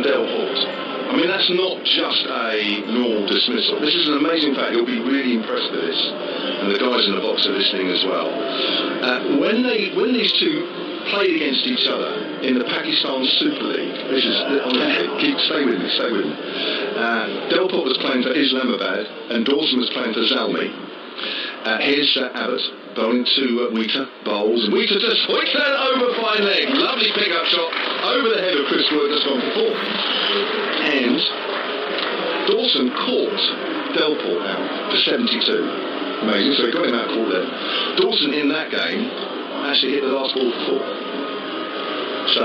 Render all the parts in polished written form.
and Delport. I mean, that's not just a normal dismissal. This is an amazing fact. You'll be really impressed with this. And the guys in the box are listening as well. When these two played against each other in the Pakistan Super League, this is, honestly, stay with me. Delport was playing for Islamabad and Dawson was playing for Zalmi. Here's Abbott bowling to Wiese, bowls, and Wiese just swings that over fine leg. Lovely pick-up shot over the head of Chris Wood, that's gone for 4. And Dawson caught Delport out for 72. Amazing, so he got him out caught there. Dawson in that game actually hit the last ball for 4. So,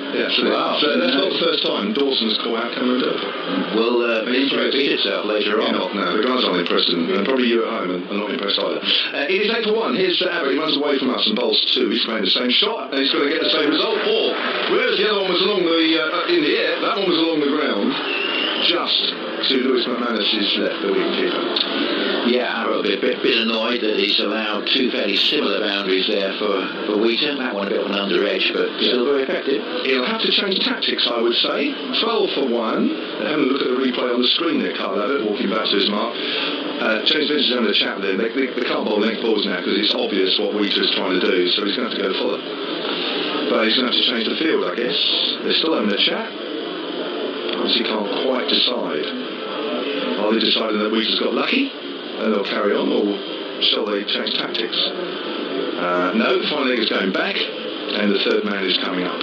yeah, so that's not the first time Dawson's caught out Cameron Delport. Well, it repeat itself later on. No, the guys aren't impressed, and probably you at home are not impressed either. It is 8 for 1. Here's Abbott. He runs away from us and bowls 2. He's playing the same shot, and he's going to get the same result. 4. Whereas the other one was along in the air, that one was along the ground, just to Lewis McManus's left, the wicketkeeper. Yeah, Abbott a bit annoyed that he's allowed 2 fairly similar boundaries there for Wiese. That one a bit of an under edge, but still very effective. He'll have to change tactics, I would say. 12 for 1. Having a look at the replay on the screen there, Carl Abbott walking back to his mark. James Finch is having a chat there. They can't bowl length balls now because it's obvious what Wiese is trying to do, so he's going to have to go for them. But he's going to have to change the field, I guess. They're still having a chat. Obviously can't quite decide. Are they deciding that Wiese's got lucky and they'll carry on, or shall they change tactics? No, the fine leg is going back and the third man is coming up.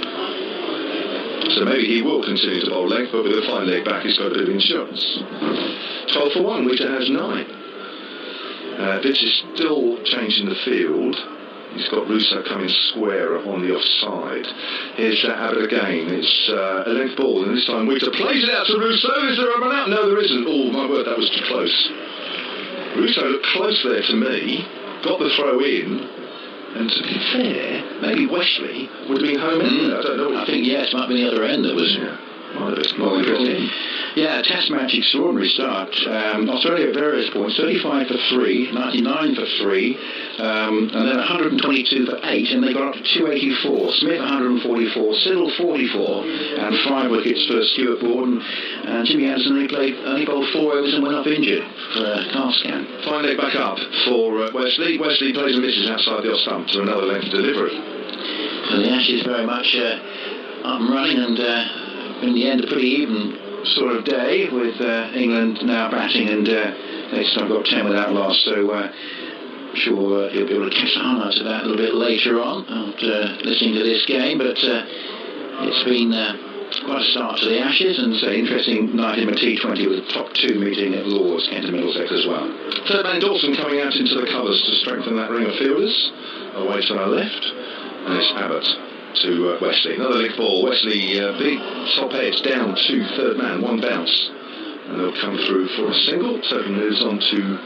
So maybe he will continue to bowl length, but with the fine leg back he's got a bit of insurance. 12 for 1, Wiese has 9. Vince is still changing the field. He's got Russo coming square on the offside. Here's Abbott again. It's a length ball, and this time Wiese plays it out to Russo. Is there a run out? No, there isn't. Oh, my word, that was too close. Russo looked close there to me, got the throw in, and to be fair, maybe Wesley would have been home in. I don't know. I think, yes, might be the other end that was... Yeah. Yeah, Test match, extraordinary start. Australia at various points, 35 for 3, 99 for 3, and then 122 for 8, and they got up to 284. Smith 144, Siddle 44, and 5 wickets for Stuart Borden. And Jimmy Anderson only bowled 4 overs and went off injured for a car scan. Fine leg back up for Wesley. Wesley plays and misses outside the off stump to another length delivery. So the Ashes very much up and running, and in the end a pretty even sort of day, with England now batting, and they still got 10 without loss, so I'm sure you'll be able to catch the highlights of that a little bit later on after listening to this game. But it's been quite a start to the Ashes, and it's an interesting night in the T20 with the top 2 meeting at Lord's, Kent and Middlesex as well. Third man Dawson coming out into the covers to strengthen that ring of fielders away to our left, and it's Abbott to Wesley. Another length ball. Wesley, big top edge down to third man, 1 bounce, and they'll come through for a single. Total moves on to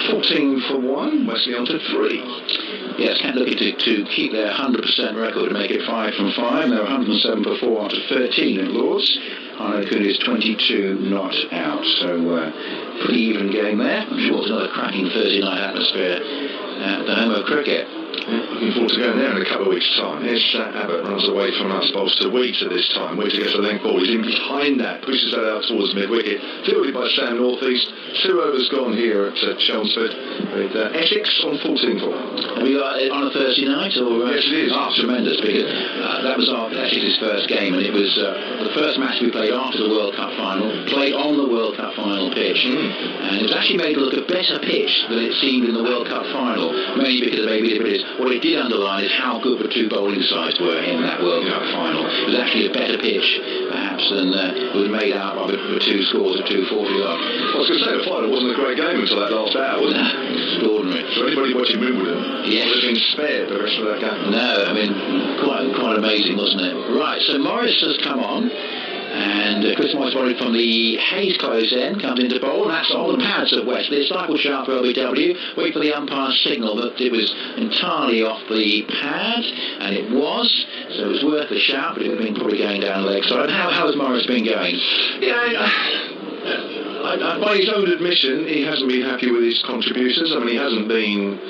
14 for 1. Wesley on to 3. Yes, Kent looking to keep their 100% record, to make it 5 from 5. They're 107 for 4 after 13 at Lord's. Harlequin is 22 not out, so pretty even game there. I'm sure it's another cracking Thursday night atmosphere at the home of cricket. Looking forward to going there in a couple of weeks' time. Here's Abbott, runs away from us, bowls to Wiese at this time. Wiese gets a length ball. He's in behind that, pushes that out towards mid-wicket. Fielded by Sam Northeast. 2 overs gone here at Chelmsford, with Essex on 14 for 1. Have we got it on a Thursday night? Or, yes, it is. Tremendous, because that was Essex's first game, and it was the first match we played after the World Cup final, played on the World Cup final pitch, and it was actually made to look a better pitch than it seemed in the World Cup final, mainly because of maybe what it did underline is how good the 2 bowling sides were in that World Cup final. It was actually a better pitch, perhaps, than was made out by the 2 scores of 240 odd. I was going to say, the final wasn't a great game until that last hour, was it? Extraordinary. So anybody watching Wimbledon would have been spared the rest of that game. No, I mean, quite amazing, wasn't it? Right, so Morris has come on. And Chris Morris bowling from the Hayes close end, comes into bowl, and that's on the pads of Wesley. It's cycle sharp for LBW. Wait for the umpire's signal that it was entirely off the pad, and it was. So it was worth the shout, but it would have been probably going down the leg side. How has Morris been going? Yeah, by his own admission, he hasn't been happy with his contributions. I mean, he hasn't been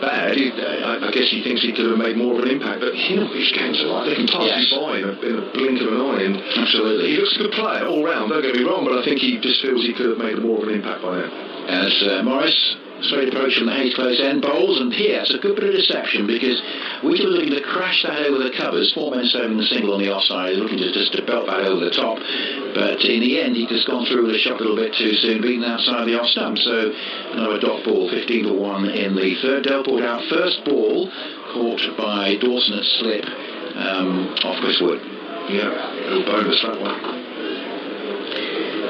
bad. I guess he thinks he could have made more of an impact, but you know what these games are like. They can pass you by in a blink of an eye. And absolutely. He looks a good player all round, don't get me wrong, but I think he just feels he could have made more of an impact by now. As Morris, straight approach from the Hayes close end, bowls, and here it's a good bit of deception because Wiese was looking to crash that over the covers. 4 men serving the single on the offside, looking to just to belt that over the top. But in the end, he'd just gone through with a shot a little bit too soon, beaten outside the off stump. So another dot ball, 15 for 1 in the third. Delport out first ball, caught by Dawson at slip off Chris Wood. Yeah, a little bonus that one.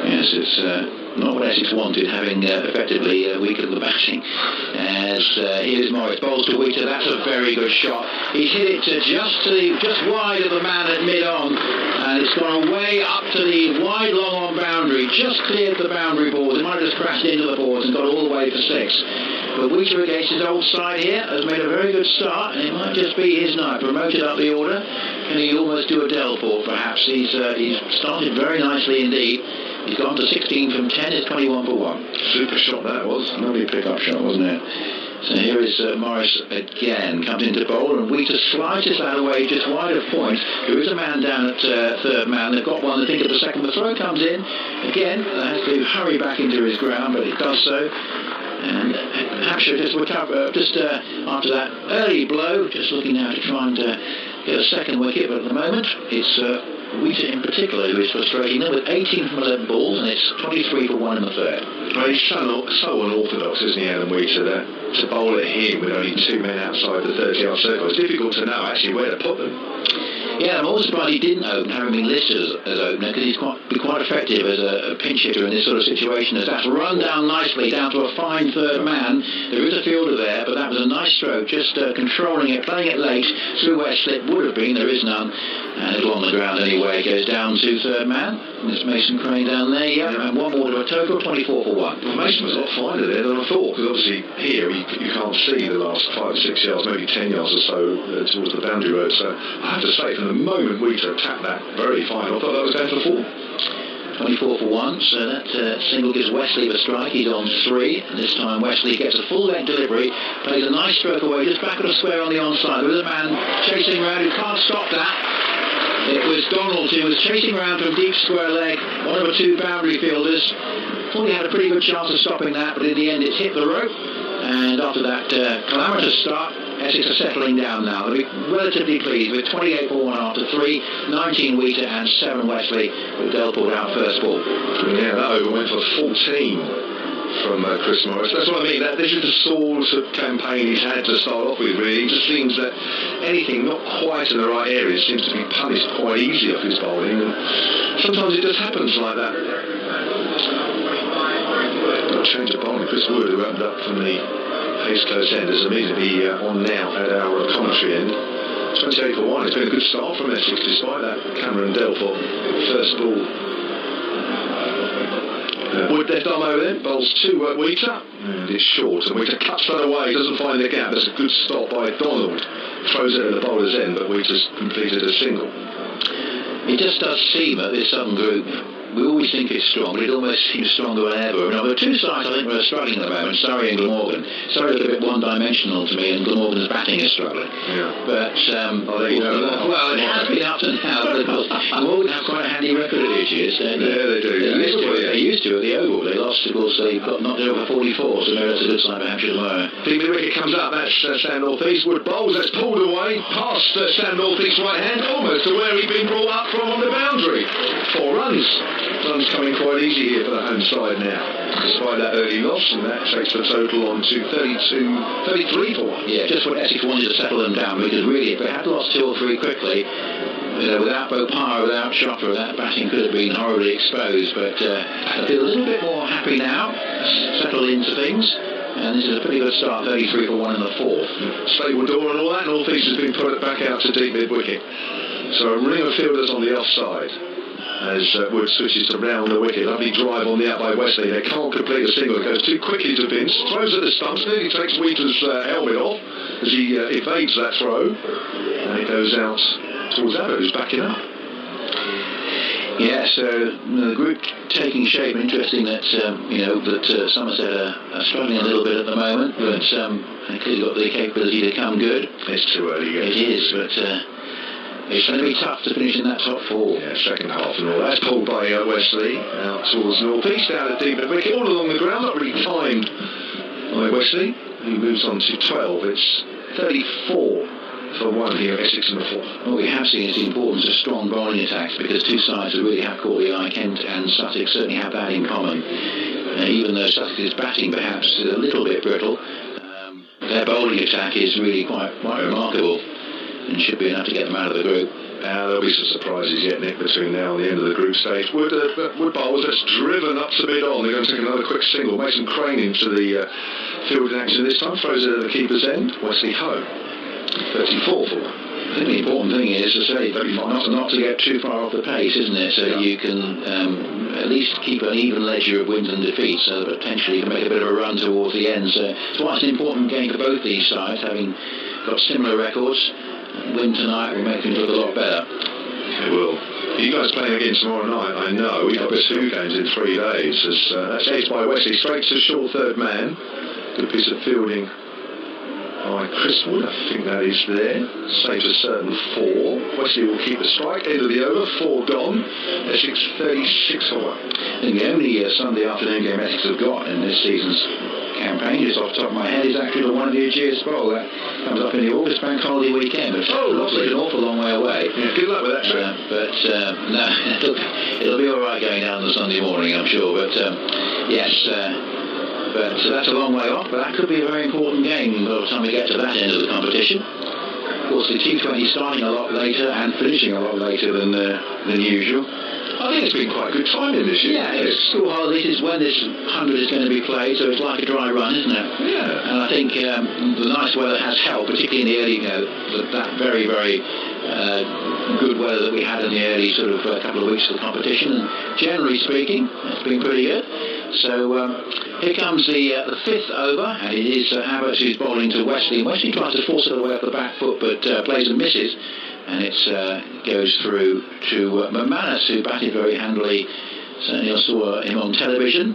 Yes, it's not what Essex wanted, having effectively weakened the batting. As here's Morris, bowls to Wiese. That's a very good shot. He's hit it just wide of the man at mid-on, and it's gone away up to the wide long-on boundary, just cleared the boundary boards. It might have just crashed into the boards and got all the way for 6. But Wiese against his old side here has made a very good start, and it might just be his night. Promoted up the order. Can he almost do a Delport, perhaps? He's started very nicely indeed. He's gone to 16 from 10, it's 21 for 1. Super shot that was. Lovely pick-up shot, wasn't it? So here is Morris again, comes into bowl, and Wiese slices that away just wide of point. There is a man down at third man. They've got one, I think, at the second. The throw comes in. Again, has to hurry back into his ground, but it does so. And Hampshire just recover after that early blow, just looking now to try and get a second wicket, but at the moment it's Wiese in particular who is frustrating them with 18 from 11 balls, and it's 23 for 1 in the third. Well, he's so unorthodox, isn't he, Alan Wiese, that to bowl at him with only 2 men outside the 30-yard circle, it's difficult to know actually where to put them. Yeah, I'm always surprised he didn't open, having been listed as opener, because he's quite effective as a pinch hitter in this sort of situation. As that's run down nicely, down to a fine third man. There is a fielder there, but that was a nice stroke, just controlling it, playing it late, through where slip would have been, there is none. And it's on the ground anyway, goes down to third man. And it's Mason Crane down there, and 1 more to a total, 24 for 1. Well, Mason was a lot finer there than I thought, because obviously here you can't see the last 5 or 6 yards, maybe 10 yards or so towards the boundary road. So I have to say, from the moment Wiese tapped that very fine, I thought that was going for 4. 24 for 1, so that single gives Wesley the strike. He's on 3, and this time Wesley gets a full leg delivery, plays a nice stroke away, just back of the square on the onside. There is a man chasing round who can't stop that. It was Donald who was chasing around from deep square leg, one of the 2 boundary fielders. Thought he had a pretty good chance of stopping that, but in the end it's hit the rope. And after that calamitous start, Essex are settling down now. They'll be relatively pleased with 28 for 1 after 3, 19 Wiese and 7 Wesley, with Delport out first ball. Yeah, that over went for 14 from Chris Morris. That's what I mean. This is the sort of campaign he's had to start off with, really. It just seems that anything not quite in the right area seems to be punished quite easily off his bowling, and sometimes it just happens like that. Change of bowling. Chris Wood, who opened up from the Hayes close end, is immediately on now at our commentary end. 28 for 1. It's been a good start from Essex despite that Cameron Delport first ball. Wood left arm over there, bowls to Wiese, and it's short, and Wiese cuts that away, doesn't find the gap. That's a good stop by Donald. Throws it at the bowler's end, but Wiese's completed a single. It just does seem at this Southern group, we always think it's strong, but it almost seems stronger than ever. Now, there are 2 sides I think that are struggling at the moment, Surrey and Glamorgan. Surrey look a bit one-dimensional to me, and Glamorgan's batting is struggling. Yeah. But, well, it has been up to now, but Glamorgan have quite a handy record at this year. Yeah, they do. They used to at the Oval. They lost, of course, they got knocked over 44, so maybe that's a good sign for Hampshire tomorrow. The wicket comes up, that's Sam North-East. Wood bowls, that's pulled away, past Sam North-East's right hand, almost to where he'd been brought up from on the boundary. 4 runs. Runs coming quite easy here for the home side now, despite that early loss, and that takes the total on to 33 for 1. Yeah, just what Essex wanted to settle them down, because really, if they had lost 2 or 3 quickly, without Bopar, without Jofra, that batting could have been horribly exposed, but I feel a little bit more happy now, settled into things. And this is a pretty good start, 33 for 1 in the 4th. Stable door and all that, North-East has been put back out to deep mid-wicket. So a ring of fielders on the offside as Wood switches to round the wicket. Lovely drive on the out by Wesley. They can't complete a single. It goes too quickly to Finch. Throws at the stumps. Nearly takes Wiese's helmet off as he evades that throw. And it goes out towards Abbott, who's backing up. Yeah, so the group taking shape. Interesting that Somerset are struggling a little bit at the moment, but they clearly got the capability to come good. It's too early yet. It is, but it's going to be tough to finish in that top four. Yeah, second half and all. That's pulled by Wesley out towards North East, out of deep wicket, all along the ground, not really timed by Wesley, who moves on to 12. It's 34 for 1 here at Essex in the fourth. What we have seen is the importance of strong bowling attacks, because two sides that really have caught the eye. Kent and Sussex certainly have that in common. Even though Sussex's batting perhaps is a little bit brittle, their bowling attack is really quite remarkable, and should be enough to get them out of the group. There'll be some surprises yet, Nick, between now and the end of the group stage. Wood bowlers, that's driven up to mid-on. They're going to take another quick single. Mason Crane into the field in action this time. Throws it at the keeper's end. Wesley home. 34 for 1. I think the important thing is to say not to get too far off the pace, isn't it? So you can at least keep an even ledger of wins and defeats, so that potentially you can make a bit of a run towards the end. So it's why it's an important game for both these sides, having got similar records. Win tonight will make things look a lot better. It will. You guys playing again tomorrow night, I know. We've got 2 games in 3 days. That's edged by Wesley, straight to short third man. Good piece of fielding by Chris Wood, I think that is there. Saves a certain 4. Wesley will keep the strike. End of the over, 4 gone. Essex 36 for 1. I think the only Sunday afternoon game Essex have got in this season's campaign, just off the top of my head, is actually the one at the Aegeus Bowl. That comes up in the August bank holiday weekend, which is an awful long way away. Yeah, good luck with that trip. No, it'll be all right going down on Sunday morning, I'm sure. But yes. But that's a long way off, but that could be a very important game by the time we get to that end of the competition. Of course, the T20 starting a lot later and finishing a lot later than usual. I think it's been quite good timing this year. Yeah, it's school holidays is when this 100 is going to be played, so it's like a dry run, isn't it? Yeah. And I think the nice weather has helped, particularly in the early, that very, very good weather that we had in the early sort of couple of weeks of the competition. And generally speaking, it's been pretty good. So here comes the 5th over, and it is Abbott who's bowling to Wesley. And Wesley tries to force it away off the back foot, but plays and misses. And it goes through to McManus, who batted very handily. Certainly I saw him on television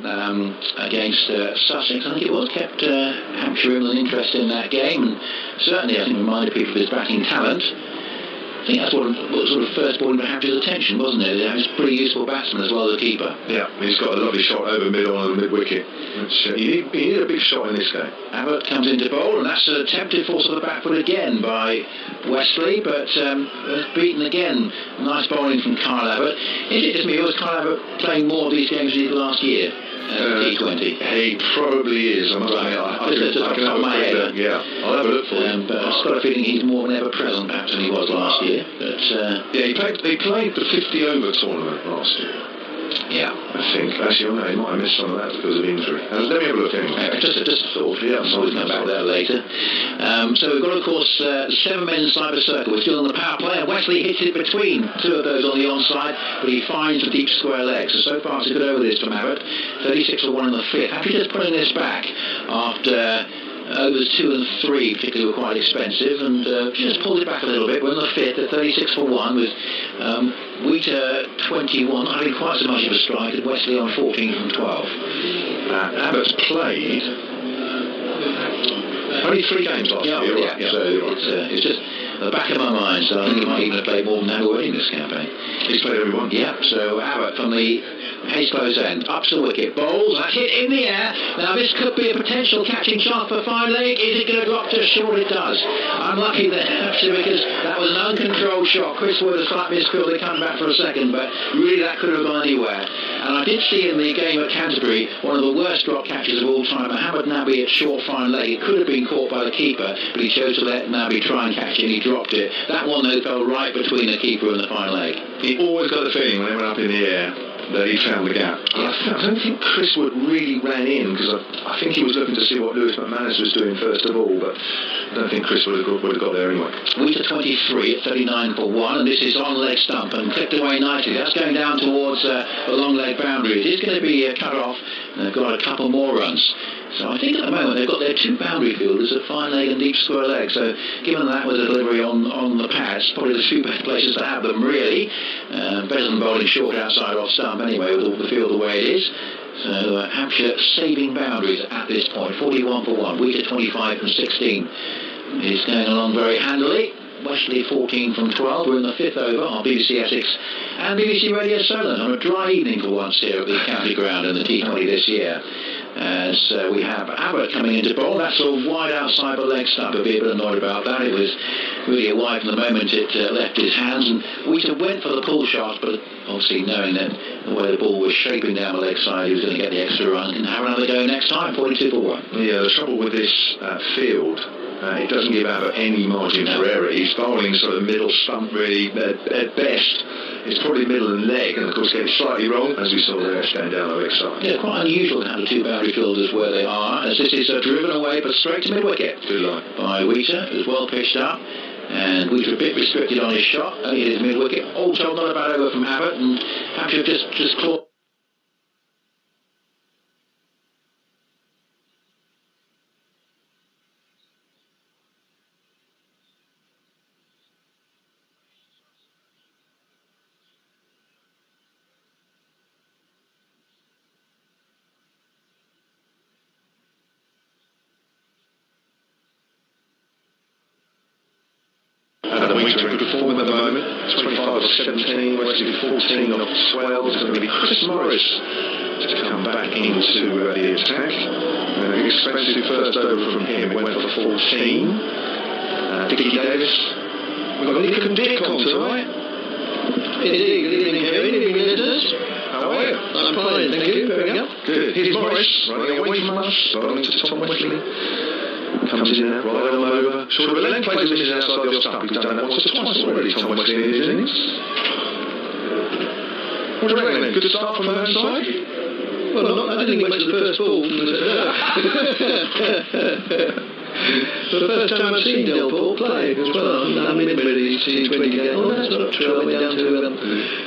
against Sussex, I think it was, kept Hampshire England interest in that game, and certainly I think reminded people of his batting talent. I think that's what sort of first brought him to Hampshire's attention, wasn't it? He was a pretty useful batsman as well as a keeper. Yeah, he's got a lovely shot over mid-on and mid-wicket. You need a big shot in this game. Abbott comes into bowl, and that's an attempted force of the back foot again by Wesley, but beaten again. Nice bowling from Kyle Abbott. Is it just me, or was Kyle Abbott playing more of these games than he did last year? T20. He probably is. I must admit, I can have a quick look. Yeah, I'll have a look for him. But I've got a feeling he's more than ever present, perhaps, than he was last year. But yeah, he played the 50 over tournament last year. Yeah, I think. Actually, he might have missed some of that because of injury. Let me have a look anyway. Just a thought. Yeah, so we'll come back there later. So we've got, of course, 7 men inside the circle. We're still on the power play, and Wesley hits it between 2 of those on the onside, but he finds the deep square leg. So far it's a good over this from Abbott. 36 for 1 in the 5th. Actually just putting this back after overs 2 and 3 particularly were quite expensive, and just pulled it back a little bit. We're on the 5th at 36 for 1 with Wiese 21, not having quite so much of a strike, and Wesley on 14 from 12. Abbott's played only 3 games last year. Right? Yeah. So it's just at the back of my mind, so I think he might even have played more than that already in this campaign. He's played every one. Yeah, so Abbott from the Hayes close end, up to the wicket, bowls, that's hit in the air. Now this could be a potential catching chance for fine leg. Is it going to drop to short? It does. Unlucky there, actually, because that was an uncontrolled shot. Chris Wood has slightly misfilled, they come back for a second, but really that could have gone anywhere. And I did see in the game at Canterbury one of the worst drop catches of all time. Mohammed Nabi at short fine leg. It could have been caught by the keeper, but he chose to let Nabi try and catch it, and he dropped it. That one though fell right between the keeper and the fine leg. He always got the feeling when they went up in the air that he found the gap. Yeah. I don't think Chris Wood really ran in, because I think he was looking to see what Lewis McManus was doing first of all, but I don't think Chris would have got there anyway. Wiese 23 at 39 for 1, and this is on leg stump and clipped away nicely. That's going down towards the long leg boundary. It is going to be cut off, and they've got a couple more runs. So I think at the moment they've got their 2 boundary fielders at fine leg and deep square leg. So given that with a delivery on the pads, probably the 2 best places to have them really. Better than bowling short outside off stump anyway with all the field the way it is. So Hampshire saving boundaries at this point. 41 for 1. Wiese 25 from 16 is going along very handily. Wesley 14 from 12. We're in the 5th over on BBC Essex and BBC Radio Solent on a dry evening for once here at the county ground in the T20 this year. As we have Abbott coming into bowl. That's all wide outside the leg stump. I'll be a bit annoyed about that. It was really a wide from the moment it left his hands, and Wiese went for the pull shot, but obviously knowing that the way the ball was shaping down the leg side, he was going to get the extra run and have another go next time. 42 for 1. Yeah, the trouble with this field, it doesn't give Abbott any margin for error. He's bowling sort of middle stump really at best. It's probably middle and leg, and of course getting slightly wrong, as we saw there, going down the leg side. Yeah, quite unusual to have the 2 boundary fielders where they are, as this is driven away, but straight to mid-wicket. Good line. By Wiese, who's well pitched up, and Wiese a bit restricted on his shot, only hit his mid-wicket. All told, not a bad over from Abbott, and Hampshire just clawed. Wiese in good form at the moment. 25 off 17, Wesley 14 off 12. It's going to be Chris Morris to come back into the attack. An expensive first over from him. It went for 14. Dickie Davis. We've got Nick and Dick on tonight. Indeed, good evening, Kerry. Good evening, listeners. How are you? I'm fine, thank you. Very good. Good. Here's Morris running away from us, bowling to Tom Wesley. Comes in there, right on over. Short of a length, plays misses outside the off stump. He's done that once or twice already, Tom Wesley in his innings. What do you reckon then? Good start from that side? Well, I didn't think much of the first ball. The first time I've seen Delray play as well. I mean, really, T20 game. Oh, that's not true. I went down to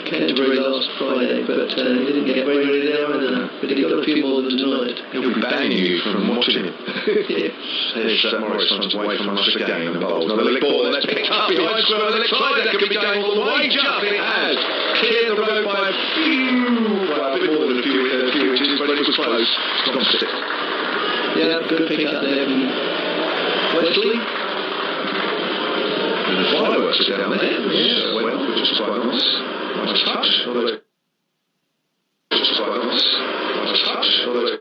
Canterbury last Friday, but he didn't get very really there either. But he got a few more than tonight. He'll be banging you from watching him. Yeah. There's Morris runs away from us again and bowls another leg ball, and that's picked up behind square on the left side. That could be going all the way. Just it has cleared the road by a few, well, a bit more than a few inches, but it was close. Gone stick. Yeah, good pick up there from Wesley. And the fireworks are down there. Yeah, well, which is quite nice. Nice touch. Although, which is quite nice. Nice touch. Although.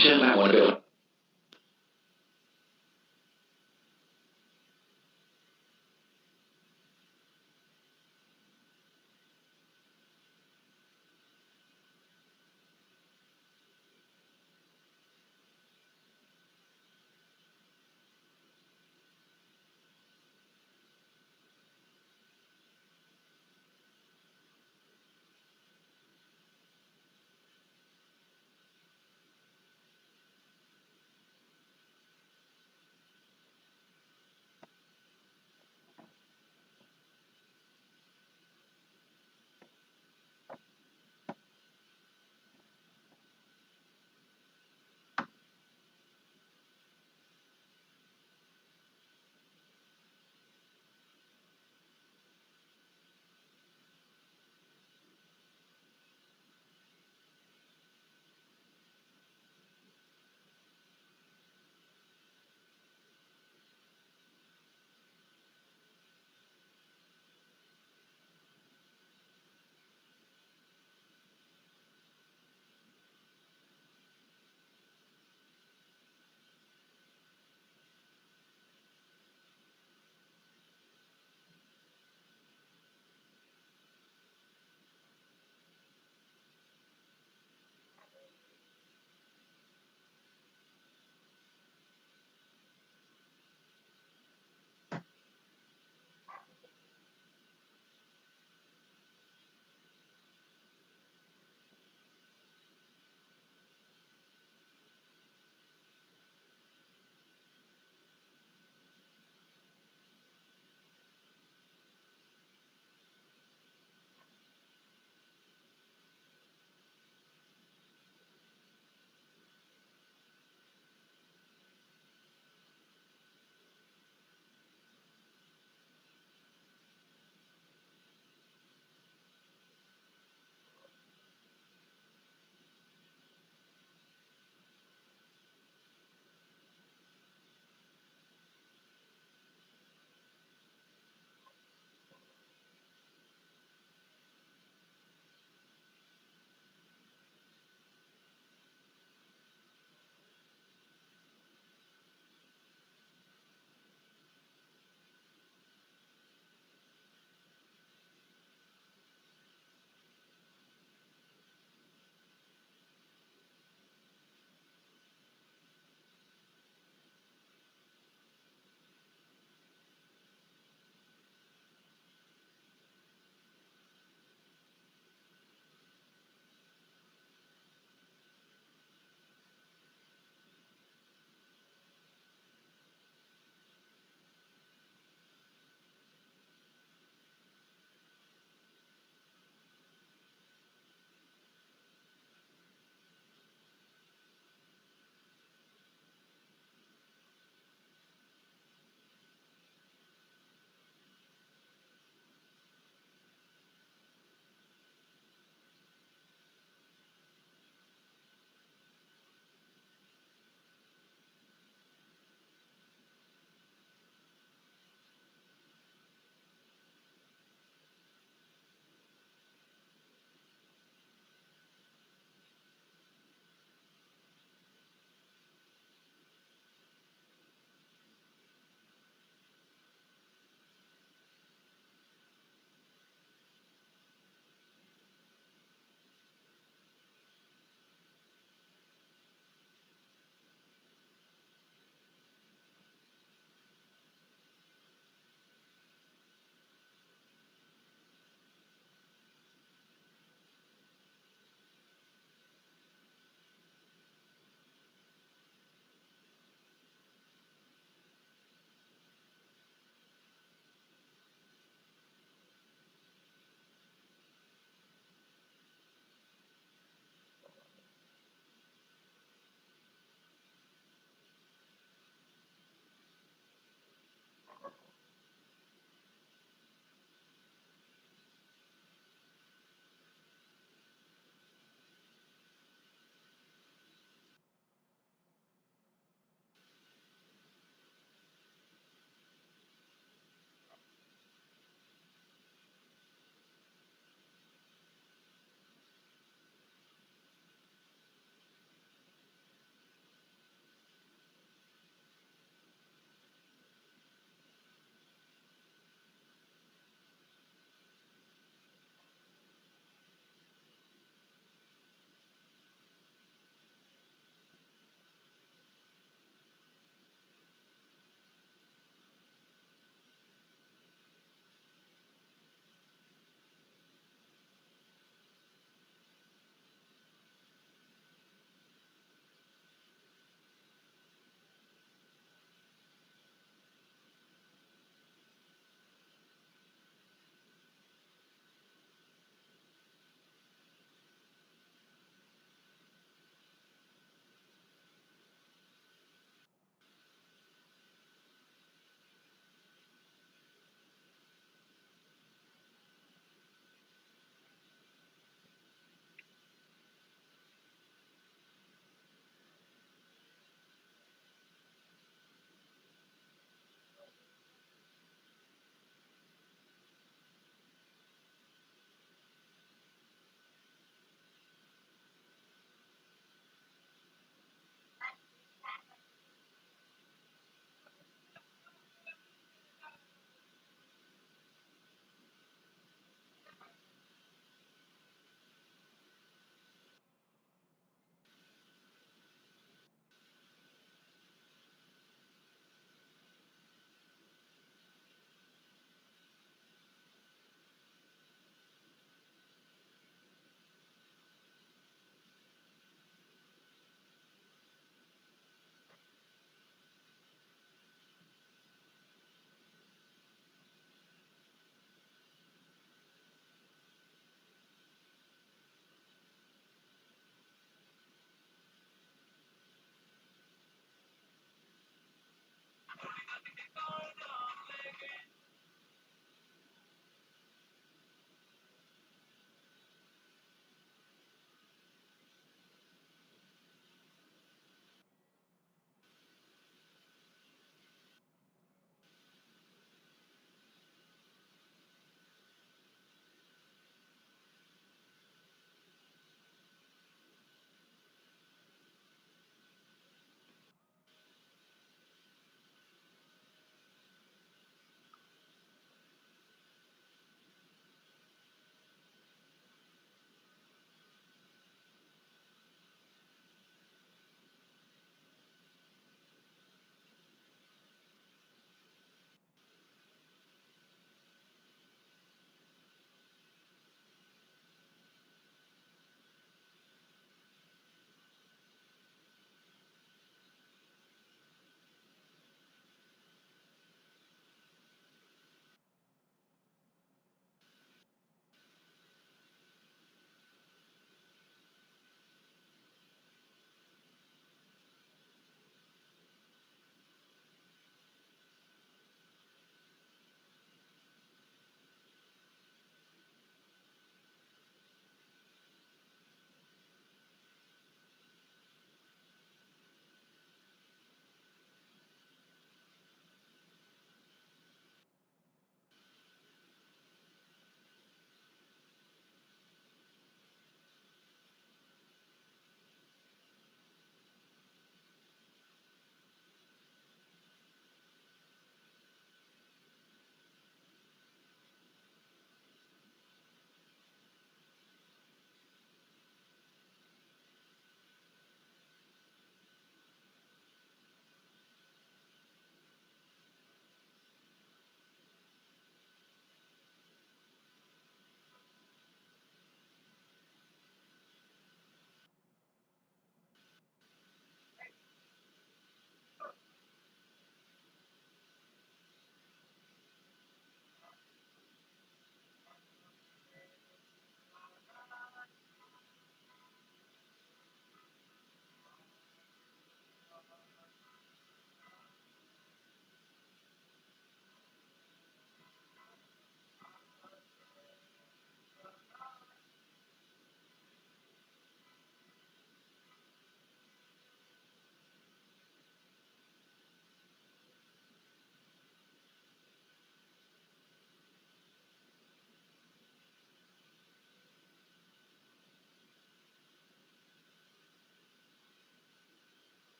sweeter. That one a bit.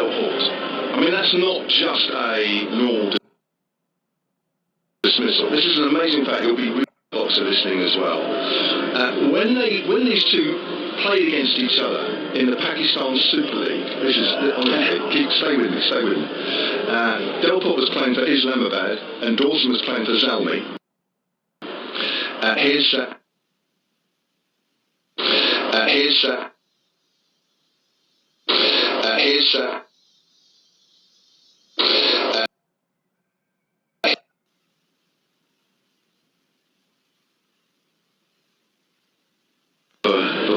Delport. I mean, that's not just a normal dismissal. This is an amazing fact. You'll be box of this thing as well. When these two played against each other in the Pakistan Super League, this is stay with me. Delport was playing for Islamabad and Dawson was playing for Zalmi. Here's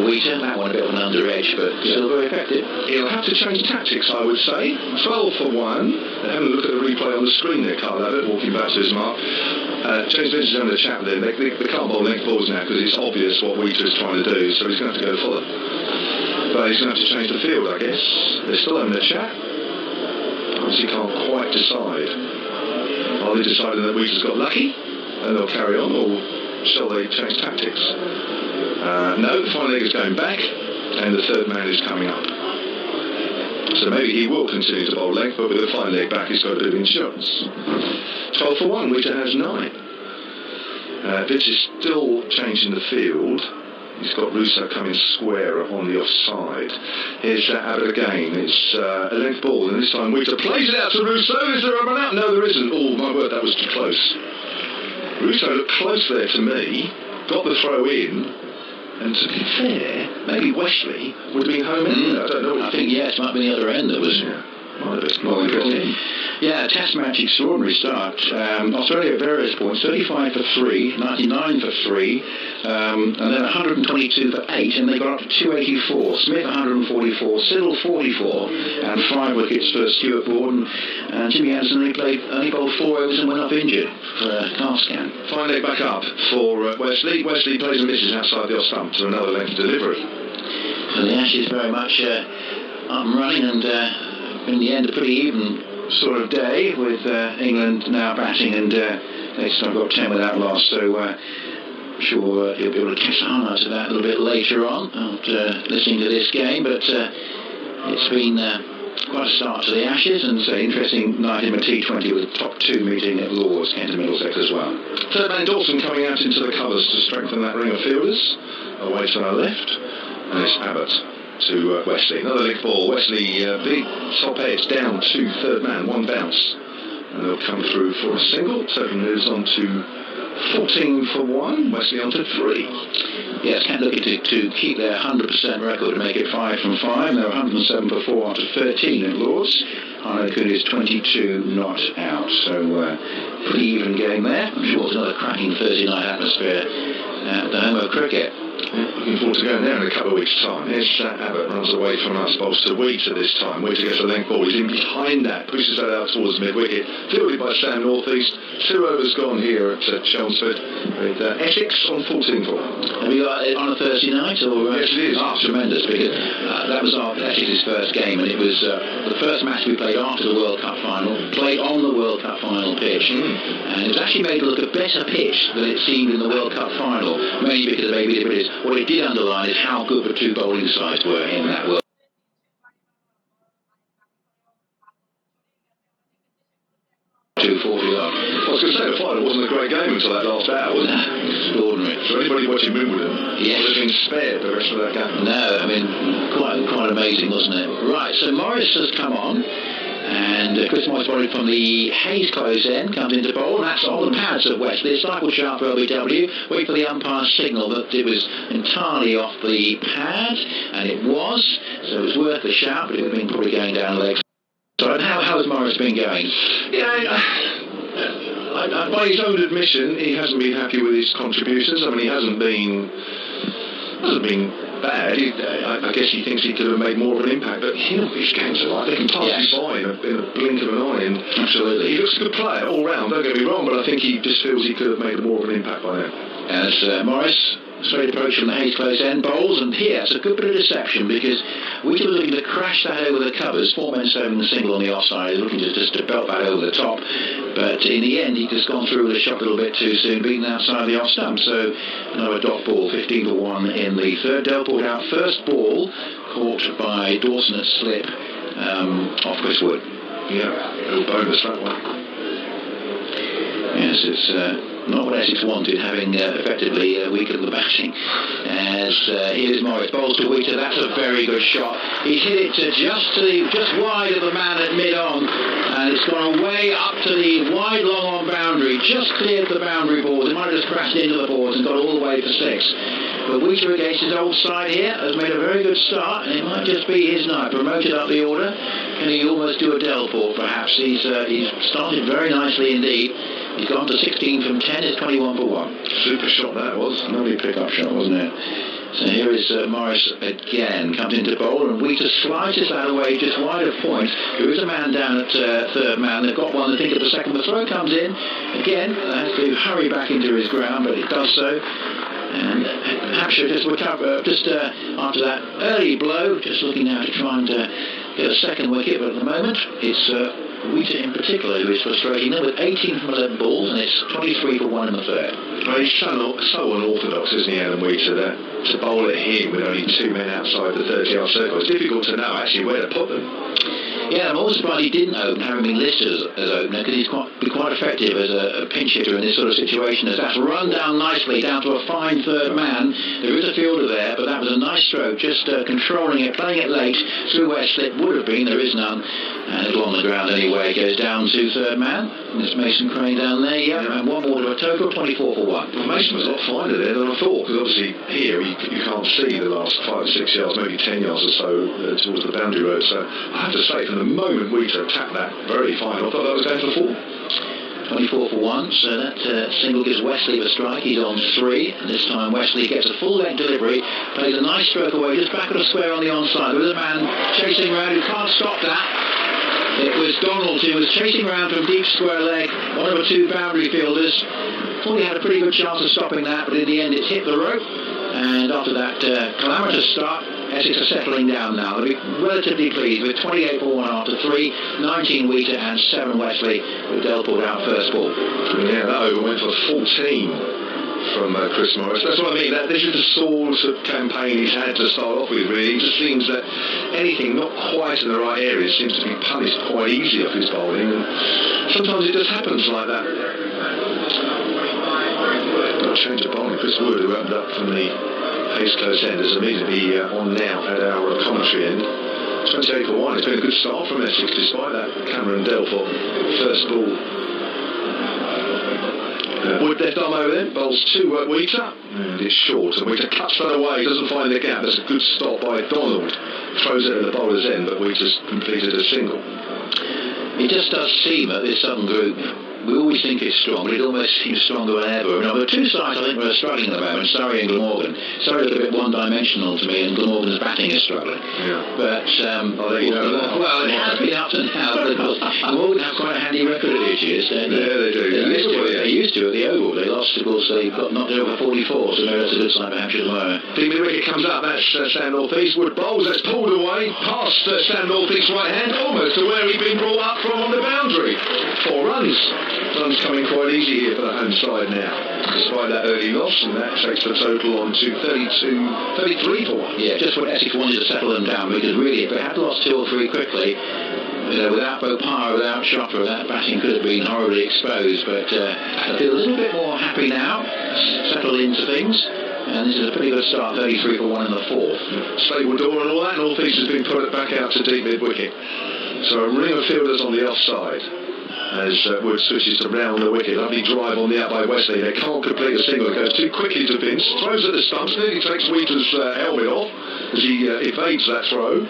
Wiese, that one a bit of an under edge, but still very effective. He'll have to change tactics, I would say. 12 for 1. Having a look at the replay on the screen there, Carl Abbott, walking back to his mark. James Finch is having a chat with him. They can't bowl length balls now because it's obvious what Wiese is trying to do, so he's going to have to go for them. But he's going to have to change the field, I guess. They're still having a chat. Obviously can't quite decide. Are they deciding that Wiese's got lucky and they'll carry on, or shall they change tactics? No, the final leg is going back and the third man is coming up. So maybe he will continue to bowl length, but with the final leg back he's got a bit of insurance. 12 for 1, Wiese has 9. Vince is still changing the field. He's got Russo coming square on the offside. Here's Abbott again. It's a length ball, and this time Wiese plays it out to Russo. Is there a run out? No, there isn't. Oh, my word, that was too close. Russo looked close there to me, got the throw in, and to be fair, maybe Wesley would have been home in. I don't know. I think, yes, might be the other end that was... Yeah. More interesting. Yeah, test match, extraordinary start. Australia at various points, 35 for 3, 99 for 3, and then 122 for 8, and they got up to 284. Smith 144, Siddle 44, and 5 wickets for Stuart Borden. And Jimmy Anderson only bowled 4 overs and went off injured for a car scan. Finally back up for Wesley. Wesley plays and misses outside the off stump to another length delivery. So the Ashes very much up and running, and in the end a pretty even sort of day with England now batting, and Leiceste got 10 without loss, so I'm sure you'll be able to catch the highlights of that a little bit later on after listening to this game. But it's been quite a start to the Ashes, and it's an interesting night in the T20 with the top 2 meeting at Lord's, Kent and Middlesex as well. Third man Dawson coming out into the covers to strengthen that ring of fielders away to our left, and it's Abbott to Wesley. Another leg ball. Wesley, big top edge down to third man, 1 bounce. And they'll come through for a single. Total moves on to 14 for 1. Wesley on to 3. Yes, Kent looking to keep their 100% record to make it 5 from 5. They're 107 for 4 after 13 at Lord's. Harlequin is 22 not out. So pretty even game there. I'm sure it's another cracking Thursday night atmosphere at the home of cricket. Looking forward to going there in a couple of weeks' time. Here's Abbott, runs away from us, bowls to Wiese this time. Wiese gets a length ball, he's in behind that, pushes that out towards mid-wicket, fielded by Sam Northeast. 2 overs gone here at Chelmsford with Essex on 14 for. Have you got it on a Thursday night? Or, yes, it is. Tremendous, because that was our Essex's first game, and it was the first match we played after the World Cup final, played on the World Cup final pitch, and it was actually made to look a better pitch than it seemed in the World Cup final, mainly because maybe the British. What it did underline is how good the 2 bowling sides were in that World. 240 odd. I was going to say the final wasn't a great game until that last hour, was it? Extraordinary. So anybody watching Wimbledon yes. would have been spared the rest of that game. No, I mean, quite amazing, wasn't it? Right, so Morris has come on. And Chris Morris bowling from the Hayes close end comes into bowl, and that's on the pads of Wesley. Cycle sharp for LBW. Wait for the umpire's signal that it was entirely off the pad, and it was, so it was worth the shout, but it would have been probably going down legs. So how has Morris been going? Yeah, by his own admission, he hasn't been happy with his contributions. I mean, he hasn't been bad. I guess he thinks he could have made more of an impact, but these games are like they can pass you by in a blink of an eye. And absolutely, he looks a good player all round. Don't get me wrong, but I think he just feels he could have made more of an impact by now. As Morris straight approach from the Hayes close end bowls, and here it's a good bit of deception because we were looking to crash that over the covers. 4 men serving the single on the offside, looking just to belt that over the top, but in the end he just gone through with a shot a little bit too soon, beaten outside the off stump. So another dot ball, 15 for 1 in the third. Delport out first ball, caught by Dawson at slip. off Chris Wood. Yeah, a little bonus that one. Yes, it's not what Essex wanted, having effectively weakened the batting. As here's Morris, bowls to Wiese. That's a very good shot. He's hit it to just wide of the man at mid-on, and it's gone away up to the wide long-on boundary, just cleared the boundary boards. It might have just crashed into the boards and got all the way for 6. But Wiese against his old side here has made a very good start, and it might just be his night. Promoted up the order. Can he almost do a Delport, perhaps? He's started very nicely indeed. He's gone to 16 from 10. It's 21 for 1. Super shot that was. Lovely pick-up shot, wasn't it? So here is Morris again, comes into bowl, and Wiese slices that away just wide of point. There is a man down at third man. They've got one, I think, at the second. The throw comes in. Again, has to hurry back into his ground, but it does so. And Hampshire just recover just after that early blow, just looking now to try and get a second wicket, but at the moment it's Wiese in particular who is frustrating them with 18 from 11 balls, and it's 23 for 1 in the third. Well, he's so unorthodox, isn't he, Alan Wiese, that to bowl at him with only 2 men outside the 30-yard circle, it's difficult to know actually where to put them. Yeah, I'm also surprised he didn't open, having been listed as opener, because he's quite effective as a pinch hitter in this sort of situation. As that's run down nicely, down to a fine third man. There is a fielder there, but that was a nice stroke, just controlling it, playing it late through where slip would have been. There is none. And it's on the ground anyway. Goes down to third man. And it's Mason Crane down there, yeah. And one more to a total, 24 for 1. Well, Mason was a lot finer there than I thought, because obviously here you can't see the last 5 or 6 yards, maybe 10 yards or so towards the boundary road. So I have to say, from the moment Wiese tapped that very fine, I thought that was going for 4. 24 for 1, so that single gives Wesley the strike. He's on 3, and this time Wesley gets a full leg delivery, plays a nice stroke away, just back of the square on the onside. There is a man chasing around who can't stop that. It was Donald who was chasing around from deep square leg, one of the 2 boundary fielders. Thought he had a pretty good chance of stopping that, but in the end it's hit the rope. And after that calamitous start, Essex are settling down now. They'll be relatively pleased with 28 for 1 after 3, 19 Wiese and 7 Wesley, with Delport out first ball. Yeah, that over went for 14 from Chris Morris. That's what I mean. This is the sort of campaign he's had to start off with, really. It just seems that anything not quite in the right area seems to be punished quite easily off his bowling, and sometimes it just happens like that. Change of bowling. Chris Wood, who opened up from the Hayes close end, is immediately on now at our commentary end. 28 for 1. It's been a good start from Essex despite that Cameron Delport first ball. Wood left arm over there, bowls to Wiese, and it's short, and Wiese cuts that away, doesn't find the gap. That's a good stop by Donald. Throws it at the bowler's end, but Wiese's completed a single. It just does seem at this Southern group, we always think it's strong, but it almost seems stronger than ever. Now, there are 2 sides I think that are struggling at the moment, Surrey and Glamorgan. Surrey look a bit one-dimensional to me, and Glamorgan's batting is struggling. Yeah. But, I'll let you know that. Well, it has been up to now, because Glamorgan have quite a handy record of these years, don't they? Yeah, they do. They used to at the Oval. They lost, of course, they got knocked over 44, so maybe that's a good sign for Hampshire tomorrow. Big wicket comes up, that's Stand North East. Wood bowls, that's pulled away, past Stand North East right hand, almost to where he'd been brought up from on the boundary. 4 runs. Runs coming quite easy here for the home side now, despite that early loss, and that takes the total on to 33 for 1. Yeah, just what Essex wanted to settle them down, because really, if they had lost 2 or 3 quickly, without Bopar, without Jofra, that batting could have been horribly exposed, but I feel a little bit more happy now, settled into things. And this is a pretty good start, 33 for 1 in the 4th. Stable door and all that, and North East has been put back out to deep mid-wicket. So a ring of fielders on the offside as Wood switches to round the wicket. Lovely drive on the out by Wesley. They can't complete a single. It goes too quickly to Finch. Throws at the stumps. Nearly takes Wheater's helmet off as he evades that throw.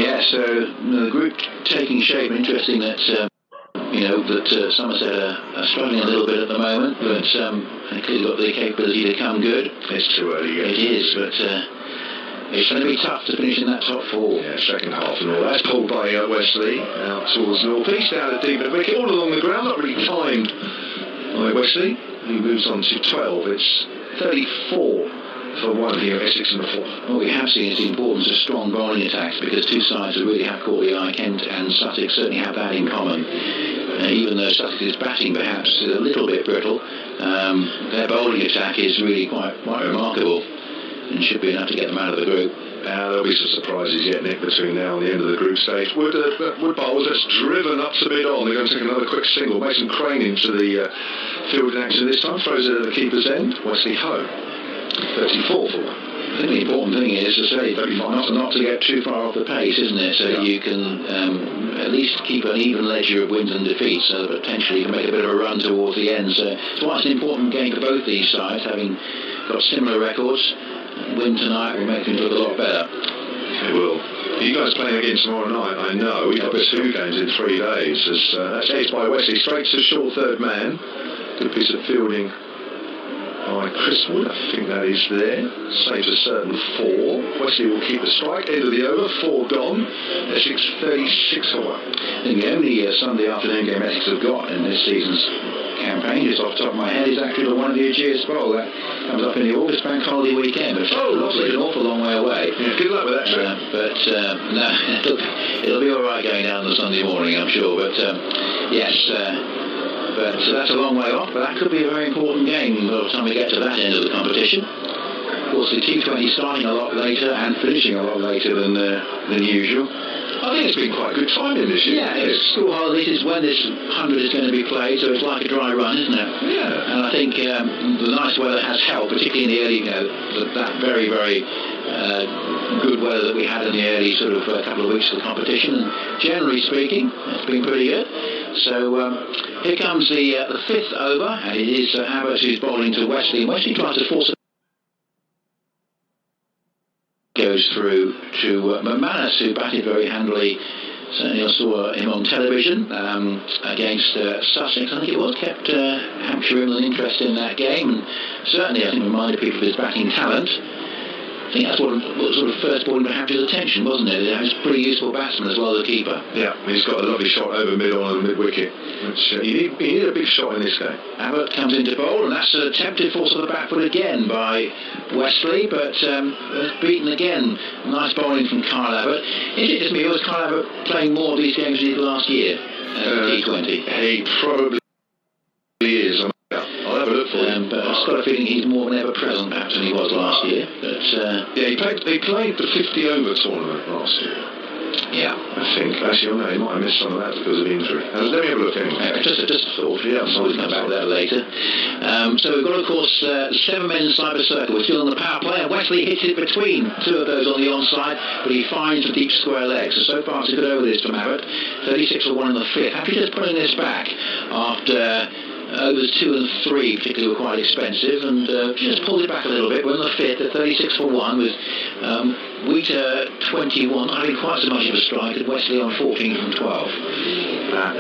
Yeah, so the group taking shape. Interesting that that Somerset are struggling a little bit at the moment, but they've clearly got the capability to come good. It's too early yet. It is, but it's going to be tough to finish in that top 4. Yeah, second half and all. That's pulled by Wesley out towards North East, down at deep wicket, all along the ground, not really timed by Wesley. He moves on to 12. It's 34 for 1 here, Essex in the 4th. What we have seen is the importance of strong bowling attacks, because 2 sides that really have caught the eye. Kent and Sussex certainly have that in common. Even though Sussex's batting perhaps is a little bit brittle, their bowling attack is really quite remarkable. and should be enough to get them out of the group. There'll be some surprises yet, Nick, between now and the end of the group stage. Wood Bowls, that's driven up to mid on. They're going to take another quick single. Mason Crane into the field in action this time. Throws it at the keeper's end. Wesley Ho, 34 for one. I think the important thing is to say not to get too far off the pace, isn't it? So you can at least keep an even ledger of wins and defeats, so that potentially you can make a bit of a run towards the end. So it's why it's an important game for both these sides, having got similar records. Win tonight will make things look a lot better. It will. You guys playing again tomorrow night, I know. We've got 2 games in 3 days. That's edged by Wesley, straight to short third man. Good piece of fielding by Chris Wood. I think that is there. Saves a certain 4. Wesley will keep the strike. End of the over. 4 gone. Essex 36 for 1. I think the only Sunday afternoon game Essex have got in this season's campaign, just off the top of my head, is actually the one of the Aegeus Bowl. That comes up in the August bank holiday weekend, which is an awful long way away. Yeah, good luck with that trip. No, it'll be all right going down the Sunday morning, I'm sure. But yes, but that's a long way off. But that could be a very important game by the time we get to that end of the competition. Of course, the T20 starting a lot later and finishing a lot later than usual. I think it's been quite good timing this year. Yeah, it's school holidays is when this 100 is going to be played, so it's like a dry run, isn't it? Yeah. And I think the nice weather has helped, particularly in the early, that very, very good weather that we had in the early sort of couple of weeks of the competition. And generally speaking, it's been pretty good. So here comes the 5th over, and it is Abbott who's bowling to Wesley. And Wesley tries to force it. Goes through to McManus, who batted very handily. Certainly I saw him on television against Sussex. I think it was, kept Hampshire in an interest in that game, and certainly I think reminded people of his batting talent. I think that's what sort of first brought him to Hampshire's attention, wasn't it? He was a pretty useful batsman as well as a keeper. Yeah, he's got a lovely shot over mid-on and mid-wicket. You need a big shot in this game. Abbott comes into bowl, and that's an attempted force of the back foot again by Wesley, but beaten again. Nice bowling from Kyle Abbott. Is it just me, or was Kyle Abbott playing more of these games than he did last year at T20? He probably is. I'll have a look for him. But I've got a feeling he's more than ever present perhaps than he was last year. But yeah, he played the 50 over tournament last year. Yeah, I think. Actually, no, he might have missed some of that because of injury. Let me have a look anyway. Just a thought. Yeah, we'll come back to that later. So we've got, of course, 7 men inside the circle. We're still on the power play, and Wesley hits it between 2 of those on the onside, but he finds the deep square leg. So far, it's a good over this from Abbott. 36 for 1 in the 5th. After just putting this back after overs 2 and 3 particularly were quite expensive, and just pulled it back a little bit. We're in the 5th at 36 for 1 with Wiese 21, not having quite so much of a strike, and Wesley on 14 from 12.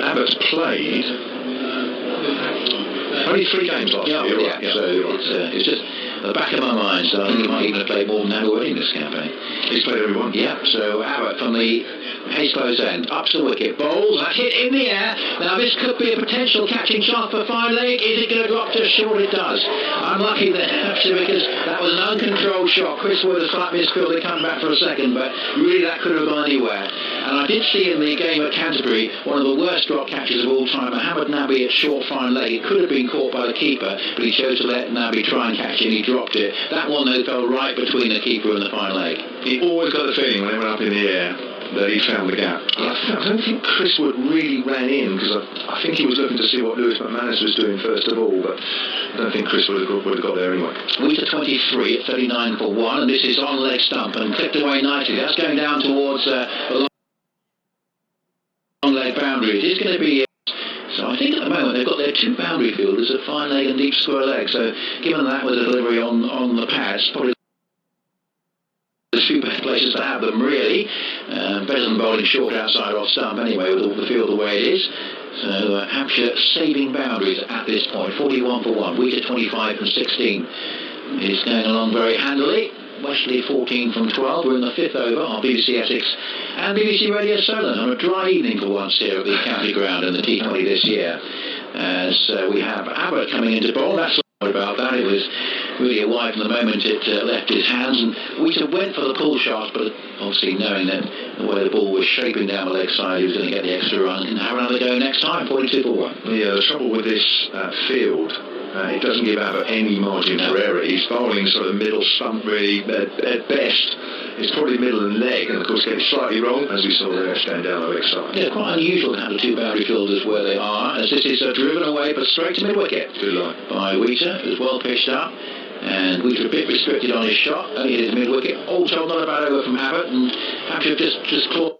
Abbott's played only 3 games last year. Yeah, so it's just at the back of my mind, so I think he might even have played more than that already in this campaign. He's played every one. Yeah, so Abbott from the Hayes close end, up to the wicket, bowls, that's hit in the air. Now this could be a potential catching chance for fine leg. Is it going to drop to short? It does. Unlucky there, actually, because that was an uncontrolled shot. Chris Wood has slightly misfilled, they come back for a second, but really that could have gone anywhere. And I did see in the game at Canterbury one of the worst drop catches of all time, Mohammed Nabi at short fine leg. It could have been caught by the keeper, but he chose to let Nabi try and catch it, and he dropped it. That one though fell right between the keeper and the fine leg. He always got the feeling when they went up in the air that he found the gap. I don't think Chris Wood really ran in, because I think he was looking to see what Lewis McManus was doing first of all, but I don't think Chris would have got there anyway. Wiese 23 at 39 for 1, and this is on leg stump and clipped away nicely. That's going down towards the long leg boundary. It is going to be. So I think at the moment they've got their 2 boundary fielders at fine leg and deep square leg. So given that with a delivery on the pads, probably there's 2 better places to have them, really. Better than bowling short outside off stump anyway, with all the field the way it is. So Hampshire saving boundaries at this point. 41 for 1. Wiese 25 from 16 is going along very handily. Wesley 14 from 12. We're in the 5th over on BBC Essex and BBC Radio Solent on a dry evening for once here at the county ground in the T20 this year. As we have Abbott coming into bowl. That's what about that. It was really a wide from the moment it left his hands, and Wiese went for the pull shot, but obviously knowing that the way the ball was shaping down the leg side, he was going to get the extra run and have another go next time. 42 for 1. Yeah, the trouble with this field He doesn't give out any margin for error. He's bowling sort of middle stump, really, at best. It's probably middle and leg, and of course getting slightly wrong, as we saw there, stand down the leg side. Yeah, quite unusual to have the two boundary fielders where they are, as this is driven away, but straight to mid-wicket. Good line. By Wiese, who's well pitched up. And Wiese a bit restricted on his shot, only hit his mid-wicket. All told, not a bad over from Abbott, and Hampshire just clawed.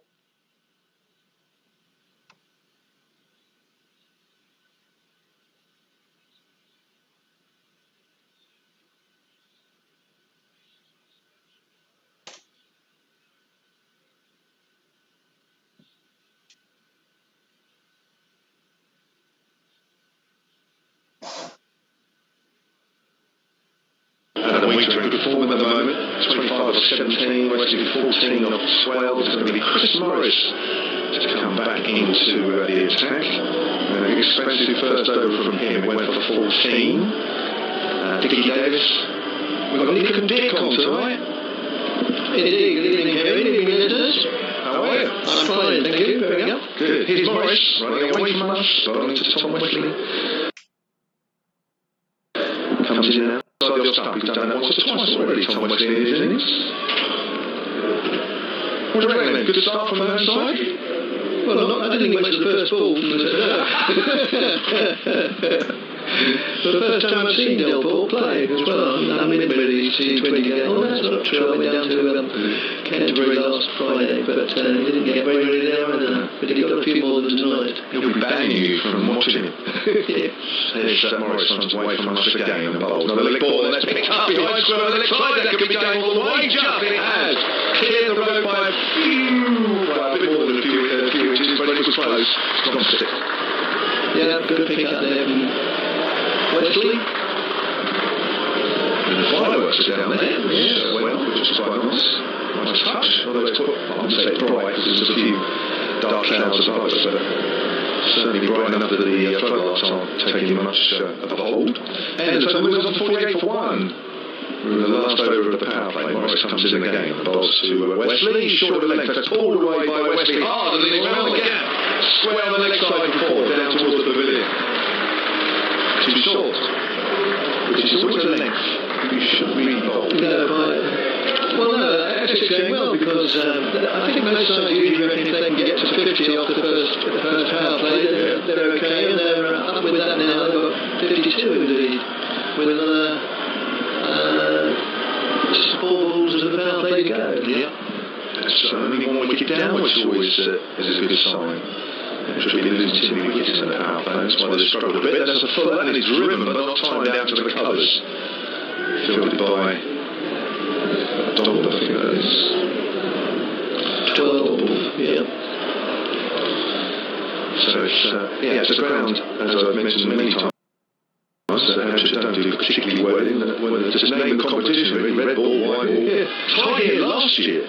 Wiese in good form at the moment, 25 off 17, Wesley 14 off 12. It's going to be Chris Morris to come back into the attack. An expensive first over from him, went for 14. Dickie Davis. We've got Nick and Dick on tonight. Indeed, good evening, Carey. Good evening, listeners. How are you? I'm fine, thank you. Very well. Good. Here's Morris running away from us, bowling to Tom Wesley. Comes in now. Side your stump. He's done that once or twice already, Tom Wesley, in his innings. What do you reckon then? Good start from the home side? Well, I didn't think much of the first ball from the For the first time I've seen Delray play as well. I mean, these T20 games. Oh, that's not true. I went down to Canterbury last Friday, but he didn't get very ready there, but he got a few more than tonight. He'll be banning you from watching him. Yeah. There's Morris runs away from us again and bowls. Another leg ball, and that's picked up behind square on the leg side. That could be going all the way, Jeff. It has cleared the road by a bit more than a few inches, but it was close. It's gone stick. Yeah, good pick up there from Wesley. And the fireworks are down there, well, which is quite nice. Nice touch, although it's quite, I wouldn't say bright, because there's a few dark clouds above us, but certainly bright enough that the floodlights aren't taking much of a hold. And so moves on to 48 for 1. The last over of the power play, Morris comes in again, bowls to Wesley, short of the length, that's pulled away by Wesley, hard, and he's round the gap, square on the leg side and forward, down towards the pavilion. Too short, which is always a length you should really bowl. Well, no, actually it's going well, because I think most sides usually reckon if they can get to 50 off the first power play, they're okay, and they're up with that now. They've got 52 indeed, with 4 balls of the power play to go. Yeah. So only 1 wicket down, which always is a good sign. Should be losing too many wickets in the power play. That's why they struggled a bit. There's a fuller, and he's driven, but not timed out to the covers. Fielded by Donald, I think that is. 12, yeah. So it's a ground, as I've mentioned many times, that Hampshire don't do particularly well in. Just name the competition, really. Red ball, white ball. Tahir last year,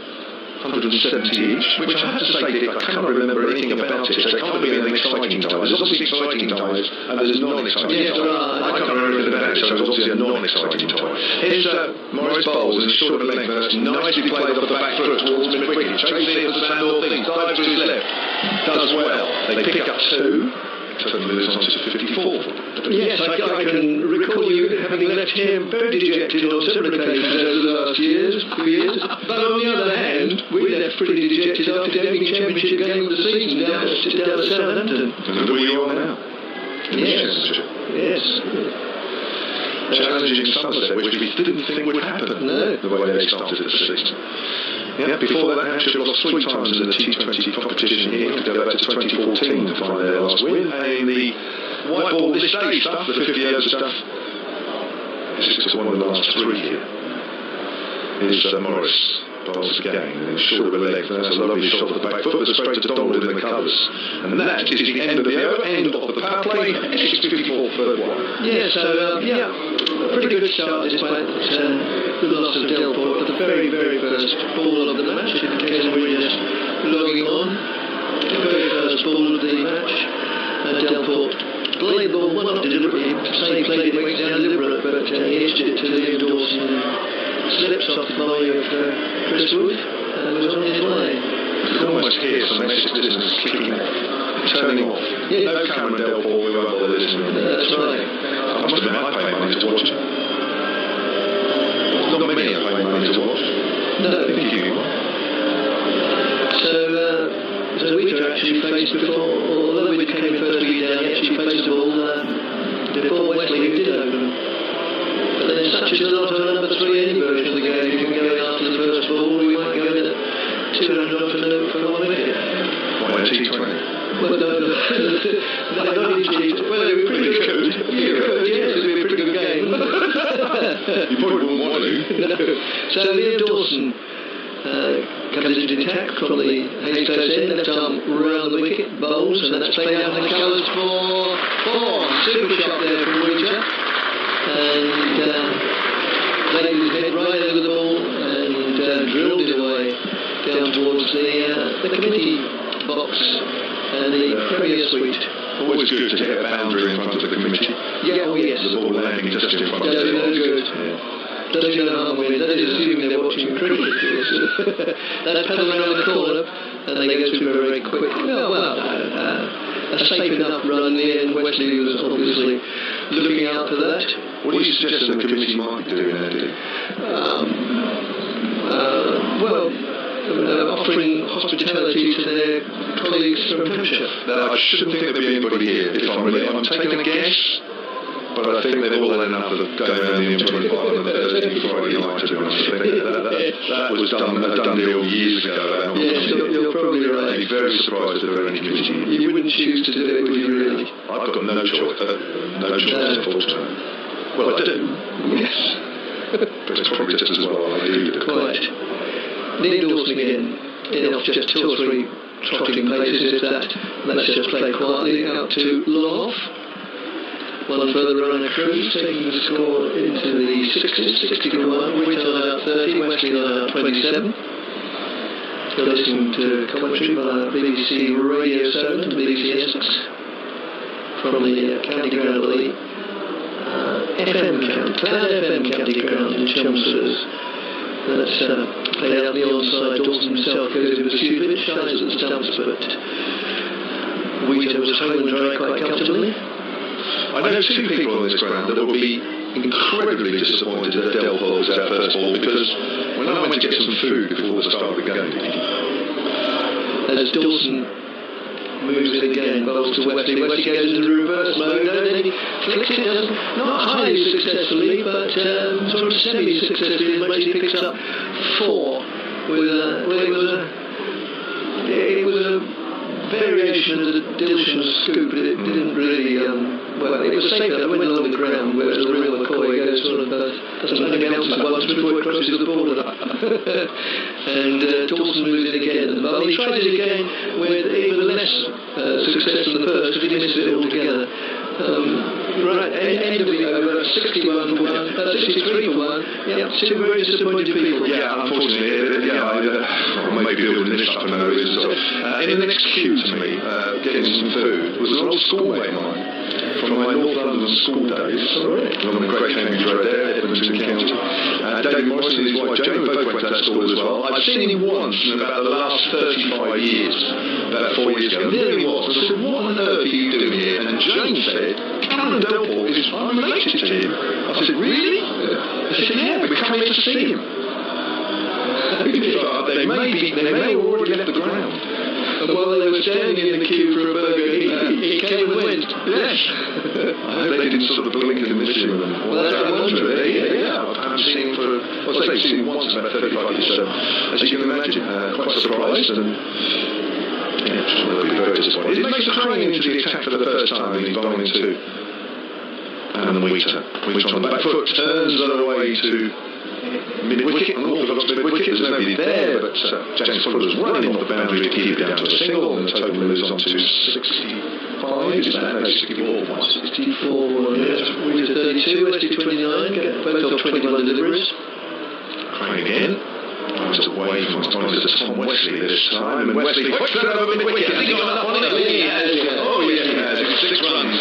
170 each, which I have to say, Dick, I cannot remember anything about it, so it can't be anything exciting time. There's obviously exciting times, and there's non-exciting times. I can't remember anything about it, so it was obviously a non-exciting time. Here's Morris bowls, and short of the length, that's nicely played off the back foot towards mid-wicket. Chase in for Sandor Things, dives to his left, does well. They pick up 2. Topley moves on to 54. Yes, I can recall you having left him very dejected on several occasions over the last few years. But on the other hand, we left pretty dejected after the opening championship game of the season down at Southampton. And who are you on now? Yes. Challenging Somerset, which we didn't think would happen. No. The way they started the season. Yeah, before that, Hampshire lost 3 times in the T20 competition here, to go back to 2014 to find their last win. And the white ball this day stuff, the 50 over stuff, is just one of the last 3 here. Is Morris. Bowls again, and short of a leg. That's a lovely shot of the back foot, but straight to Donald in the covers. And that is the end of the over, end of the power play, 6:54 third one. Yeah, so, a pretty good start despite the loss of Delray at the very, very first ball of the match, in case we're just logging on. The very first ball of the match, Delray played the ball, well, not deliberately, say he played it went down deliberate, but he hitched it to the indoors and slips off the body of Chris Wood and was on his way. You can almost hear some Essex listeners kicking turning off. Yeah. No Cameron Delport, we won't bother listening. That's right. I must admit, I pay money to watch. Not many I pay money to watch. No. Thank you. So we actually faced before, although we came in first week down, we actually faced the ball before Wesley, who did open. But then such is not a number 3 any version of the game. You can go in after the first ball, we might go in at 200 off for 1 wicket. Why a T20? Well, no, not in T20. Well, it would be pretty good. Yes, it would be a pretty good game. You probably wouldn't want to. No. So Liam Dawson comes into the attack from the Hayes close end, left arm round the wicket, bowls, and that's played out in the colours for 4. Super shot there from Wiese, and laid his head right over the ball and drilled it away down towards the committee box and the Premier Suite. Always good to hit a boundary in front of the committee. Yeah, oh yes. The ball landing just in front of the no good. Does you know harm with that is assuming they're watching cricket. That's paddled around the corner and they go through very quick. A safe enough run there, and Wesley was obviously looking out for that. What do you suggest the committee might be doing there? Offering hospitality to their colleagues from Hampshire. I shouldn't think there'd be anybody here. If I'm taking a guess. But I think they've all had enough of going around the M25 on a Thursday and Friday night, to be honest. I think that was a done deal years ago. Yes, you're probably right. I'd be very surprised if there were any committee. You wouldn't choose to do it, would you really? I've got no choice. Unfortunately. Well, I do. Yes. But it's probably just as well I do. Quite. Liam Dawson again, off just 2 or 3 trotting places, if that. Let's just play quietly out to long off. One further run across, taking the score into the 60s, 60 to 1, Wright on out 30, Wesley on out 27. You're listening to commentary by BBC Radio Solent, BBC Essex, from the county ground of the Cloud FM county ground in Chelmsford. That's played out the onside. Dawson himself goes in with a few bit shies at the stumps, but Wright was home and dry quite comfortably. I know 2 people on this ground that will be incredibly disappointed that Delport was our first ball, because when I went to get some food before the start of the game, as Dawson moves in again, bowls to Wesley. Wesley goes into reverse mode, and then he flicks it, not highly successfully, but sort of semi-successfully, as he picks up 4 with it was a variation of the Dilshan scoop, but it didn't really, it was safe that it went along the ground, whereas the real McCoy goes sort of, doesn't only bounce once before it crosses the border. And Dawson moves it again, but he tries it again with even less success than the first, because he misses it altogether. Right, end of the over, 61 for 1, 63 for 1. Yeah, 2 very disappointed people. Yeah, unfortunately, I may be building this up for no reason. In the next queue to me, getting some food, was an old schoolmate of mine from my North London school days. On the Great Cambridge Road there, Edmonton County. David Morrison and his wife Jade both went to that school as well. I've seen him once in about the last 35 years, about 4 years ago. There he was. I said, what on earth are you doing here? And Jane said, Cameron Delport I'm related to him. I said, really? I said, yeah, we're coming to see him. They may have already left the ground. And while they were standing in the queue for a burger, he came and went. Yes. I hope they didn't sort of blink and miss him. Well, that's the wonder of it. Yeah, I haven't seen him for, I've seen him once in about 35 years, so as you can imagine, quite surprised and they'll be very disappointed. It makes a Crane into the attack for the first time in bowling too. And then Wiese on the back foot turns that away to mid-wicket, an orthodox mid-wicket. There's nobody there, but James Fuller's running off the boundary to keep it down to a single, and the total moves on to 65. Is that? No, 64. 64, yes. Wiese 32, Wesley 29, both off 21 deliveries. Crane again. Just away from Tom Wesley this time, and Wesley hooks it over mid-wicket. Has he got enough on it? Oh, yes, he has. 6 runs.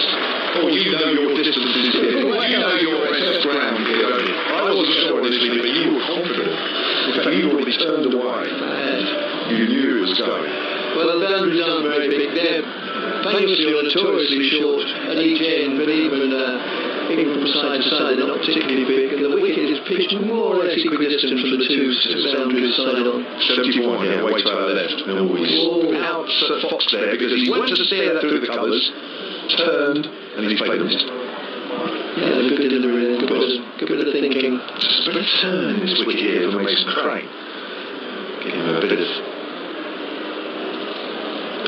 Oh, you know your distances here. You know your SS ground here, don't you? I wasn't sure initially, but you were confident. In fact, you already turned away. You knew it was going. Well, the boundaries aren't very big. They're famously or notoriously short at each end, but even from side to side, they're not particularly big. And the wicket is pitched more or less equidistant from the two boundaries side on. 71, yeah, way to our left. And he's out at Fox there because he went to steer that through the colours, turned, and he's played a mist. Yeah, good delivery, good bit of thinking. Just a bit of turn in this wicket here for Mason Crane. Give him a bit of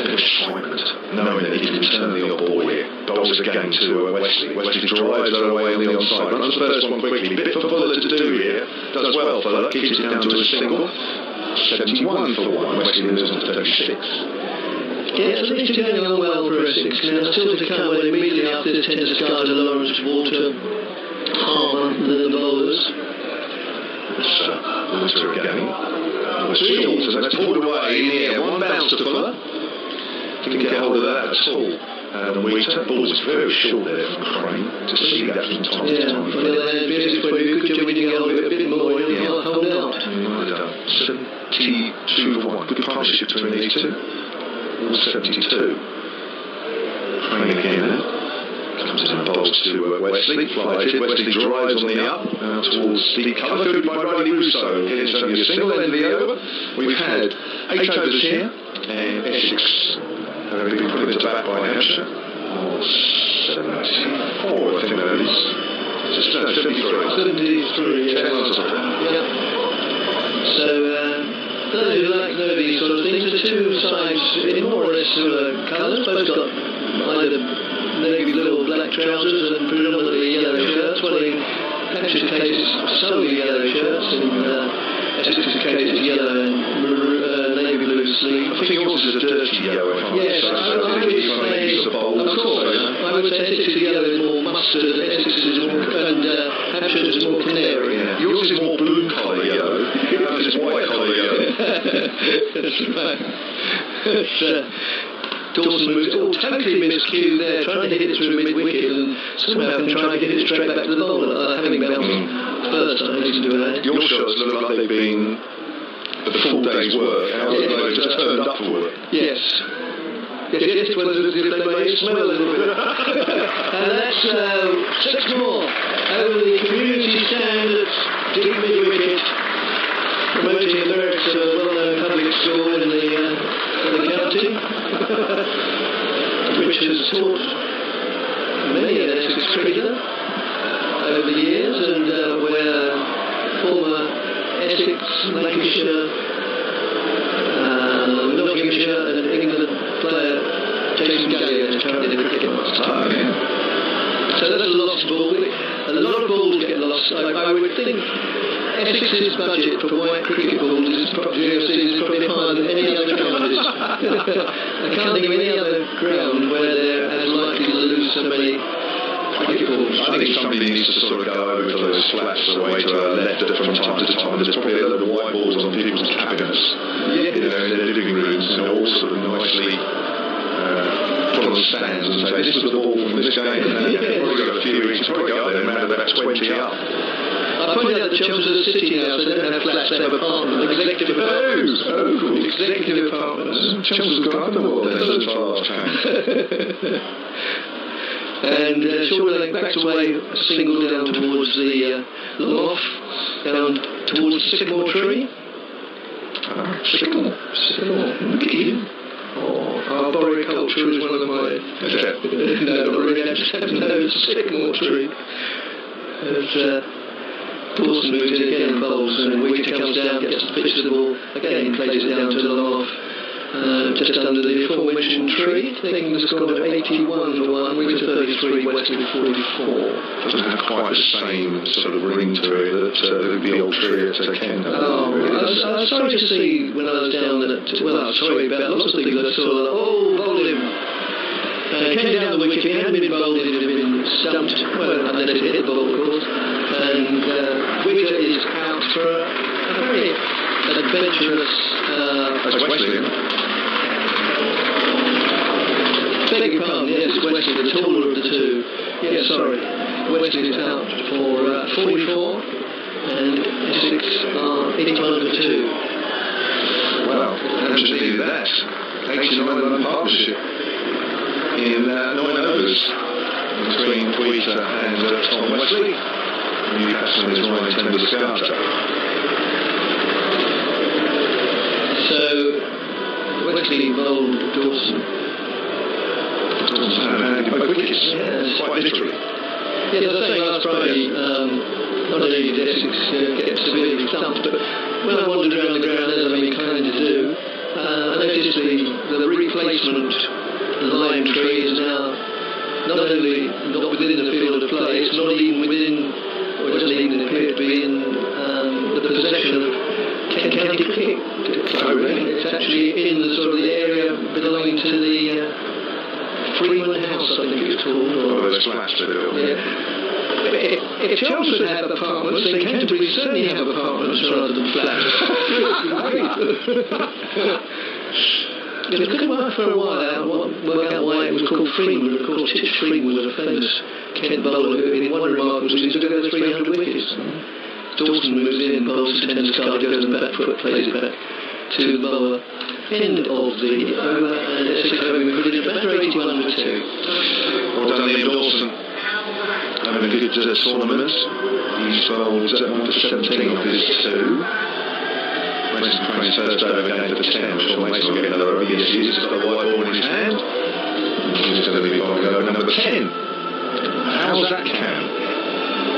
excitement, knowing that he can turn the odd ball here. Bowls again to Wesley. Wesley drives her away on the onside. Runs the first one quickly. Bit for Fuller to do here. Does well, Fuller. Keeps it down to a single. 71 for one. Wesley moves on to 36. Yeah, so these two going along well for a 6 now. Still to come when immediately after this tends to sky to Lawrence Water, Harbour, the bowlers. Water again. Shields, and that's pulled away in the air. One bounce to Fuller. Didn't get hold of that at all. And Wheater, ball was very short there from Crane. To see that from time to time. On the other hand, Briggs, good job we didn't get hold of it a bit more. He'll hold out. 72 for 1. Good partnership between these two. 72. Crane again now. Comes in and bowls to Wesley. Flies it. Wesley drives on the up towards the cover. Food by Riley Russo. It's only a single end of the over. We've had 8 overs here. And Essex having been put into bat by Hampshire. 74, I think that is. 73. 73, yeah. Yeah. So, those who like know these sort of things, the two sides in more or less similar colours, both got either navy blue or black trousers and predominantly yellow shirts. Well, in Hampshire's case it's solely yellow shirts, in Essex's case it's yellow and navy blue sleeves. I think yours is a dirty yellow. Yes, I would say, of course, I would say Essex's yellow is more mustard, Essex's is more, and Hampshire's is more canary. Yeah. Yours is more blue collar yellow, yours is white collar yellow. That's right. Dawson moves totally miscued there, trying to hit it through mid-wicket and somehow can try and get it straight back to the bowler, having bounced first, I hasten to add. Your shots look like they've been a full day's work, and they've just turned up for work. Yes. Yes, it was as if they may smell a little bit. And that's 6 more over the community stand at deep mid-wicket, promoting the merits of a well-known public school in the county, which has taught many an Essex cricketer over the years, and where former Essex, Lancashire, Nottinghamshire and England player Jason Gallagher is currently the cricket master. Oh, yeah. So that's a lost ball. A lot of balls get lost. I would think Essex's budget for white cricket balls is probably higher than any other ground. I can't think of any other ground where they're as likely to lose so many cricket balls. I think somebody needs to sort of go over to those flats away to our left from time to time. There's probably a lot of white balls on people's cabinets, in their living rooms, and all sort of nicely put on the stands and say, this was the ball from this game. Probably got a few weeks, probably got there around about 20 up. I pointed out that Chelmsford are a city now, so they don't have flats, they have apartments. Executive apartments. Executive apartments. Chelmsford's got up the world then, so far. And Shortland backs away a single down towards the loft, down towards the sycamore tree. Sycamore. Look at you. Arboriculture is one of my... No, not really, I just happen to know it's a sycamore tree. Dawson moves in again and bowls, and Wheater comes down, gets the pitch of the ball, again plays it down to the long off, just under the aforementioned tree, taking the score to 81 for 1, Wheater 33, Wesley 44. Doesn't have quite the same sort of ring to it that the old tree at Kent. I was sorry to see when I was down that, sorry about lots of things I saw, bowled him. Came down the wicket, he hadn't been bowled, he'd have been stumped, unless it hit the ball, of course. And Wheater is out for a very adventurous... beg your pardon, yes, it's Wesley, the taller of the two. Yeah, sorry. Wesley is out for 44, and Essex are 81 for 2. Well, Hampshire needed that. 89 partnership. in 9 overs between Wiese and Tom Wesley. New batsman is Ryan Tender-Scarter. So, Wesley bowled Dawson. Dawson had both wickets, quite literally. Yeah, as I was saying last Friday, not only did Essex get severely thumped, but when I wandered around the ground, as I've been kind to do, I noticed the replacement lime tree is now not only not within the field of play, it's not even within, or it doesn't even appear to be in the possession of county cricket. It's actually in the sort of the area belonging to the Freeman House, I think it's called. Or those flats they built. Yeah. If Chelmsford have apartments, then Canterbury certainly have apartments rather than flats. It couldn't work for a while work out why it was called Freeman. Of course, Titch Freeman was a famous Kent bowler who, in one remarkable season, took over 300 wickets. Dawson moves in, bowls to Tender-Scarter, goes on the back foot, plays it back to the bowler. End of the over, and Essex having recruited a batter 81 for 2. Well done, Liam Dawson. Having a good tournament. He's bowled 1 for 17 off his 2. Mason Crane's first over game for 10. I'm sure Mason will get another over. Yes, he is. He's got the white ball in his hand. He's going to be bowling over number 10. How's that count?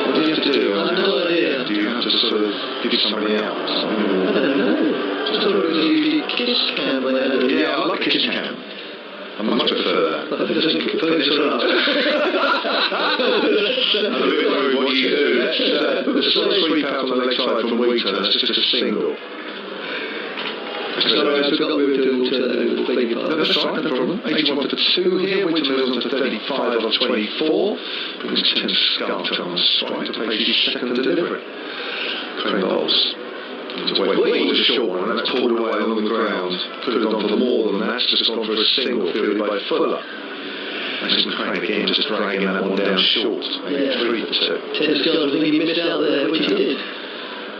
What do you have to do? I have no idea. Do you have to sort of give somebody out? I don't know. Just thought it was usually kiss cam. Yeah, I like kiss cam. I much prefer that. I doesn't focus on us. I'm a bit worried what you do. That's a slight sweep out on the leg side from Wiese. That's just a single. Sorry, I forgot we were doing alternative. No, that's right, no problem. 81 for 2 here. Wiese moves on to 35 off 24. Brings Tender-Scarter on strike to place his second delivery. Crane bowls. It was a short one, and that's pulled away along the ground. Could have gone for more than that, just gone for a single fielded by Fuller. Mason Crane again just dragging that one down short, making 3 for 2. Tender-Scarter, I think he missed out there, which he did.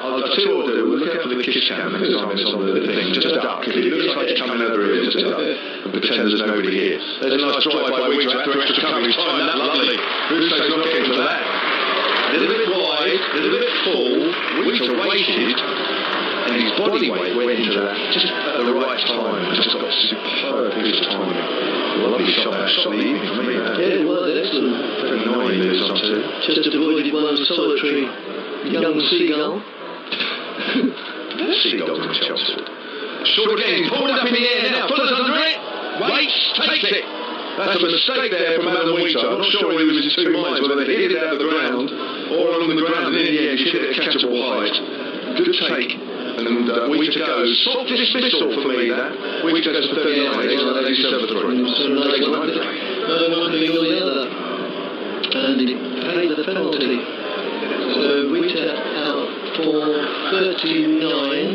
I'll tell you what I'll do, look out for the kiss cam next time it's on the thing, just duck. If it looks like it's coming over here, just duck, and pretend there's nobody here. There's a nice drive by Wiese after extra cover, he's timed that lovely. Who's not getting for that? A little bit wide, a little bit full, Wiese rated, and his body weight went into that just at the right time. Just got a superb piece of timing. Lovely shot the evening for me. Yeah, it was excellent. Very 9 he moves on to. Just avoided one solitary young seagull. Seagull from Chelmsford. Short again, pulled up in the air now. Fuller's under it. Waits, takes it. That's a mistake there from Adam Wiese. I'm not sure he was in two minds whether they hit it out of the ground or on the ground, and in the end he hit it at catchable height. Good take. And Wiese goes. Soft dismissal for me, that. Wiese goes for 39, 87 for 3. So nice one thing or the other. And he paid the penalty. So Wiese out for 39.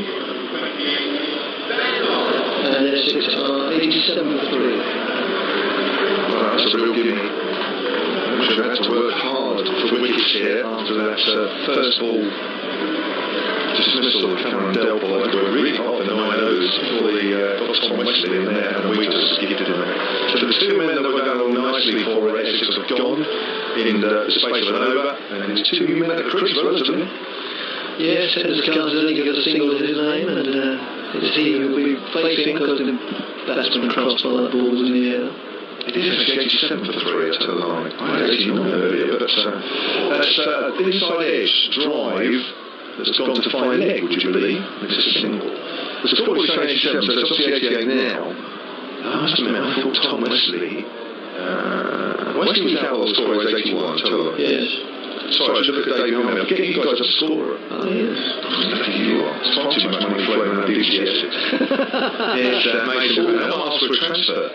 And Essex are 87 for 3. Well, that's a real gimme. I'm sure they had to work hard for wickets here after that first ball dismissal of Curran and Delray. They were really hot in the 9 overs before they got Tom Wesley in there and Wiese just gifted in there. So the 2 men that were going on nicely for Essex have gone in the space of an over, and it's 2 men at the crease relatively. Yes, Tender-Scarter only got a single to his name, and it's he who will be facing because the batsman crossed all that balls in the air. It is actually 87 for 3 to the line. I had 89 earlier, but that's inside edge drive that's gone to fine leg, would you believe? It's a single. The score is 87, so it's obviously 88 now. I must admit, I thought Tom Wesley. Wesley was out on the score is 81, tell them. Yes. Sorry, I should look at David Hillman. I'm getting you guys up to score. Oh, yes. Lucky you are. It's far too much money floating around DCS. Yes, Mason. I'll ask for a transfer.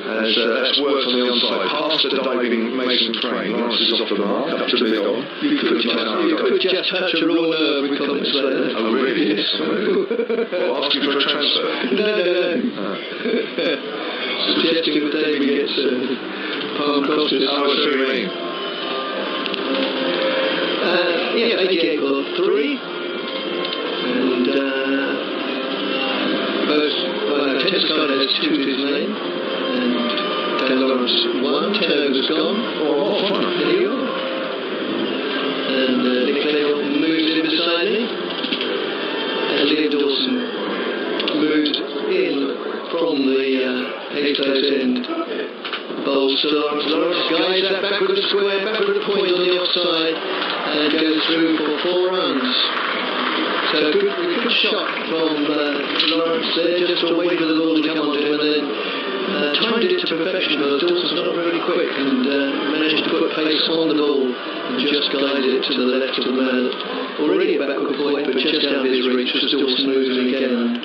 That's worked on the onside. Past the diving Mason Crane. Lawrence is off the mark. Up to the on. You could just touch a raw nerve with comments like that. Oh, really? Yes. Well, asking for a transfer. No. Suggesting that David gets palm crosses. Oh, I see what you mean. Yeah, 88 for 3. And both Tender-Scarter has 2 to his name. And and Lawrence 1, 10 overs gone. There you go. And Nick Clayton moves in beside me. And Liam Dawson moved in from the Hastings end. Bowls to Lawrence. Lawrence guides that back with the square, back with the point on the offside, and goes through for 4 runs. So good shot from Lawrence there, just waiting for the ball to come onto him, and then timed it to perfection. Dawson's not very quick, and managed to put pace on the ball and just guided it to the left of the man. Already a backward point, but just out of his reach as Dawson moves in again and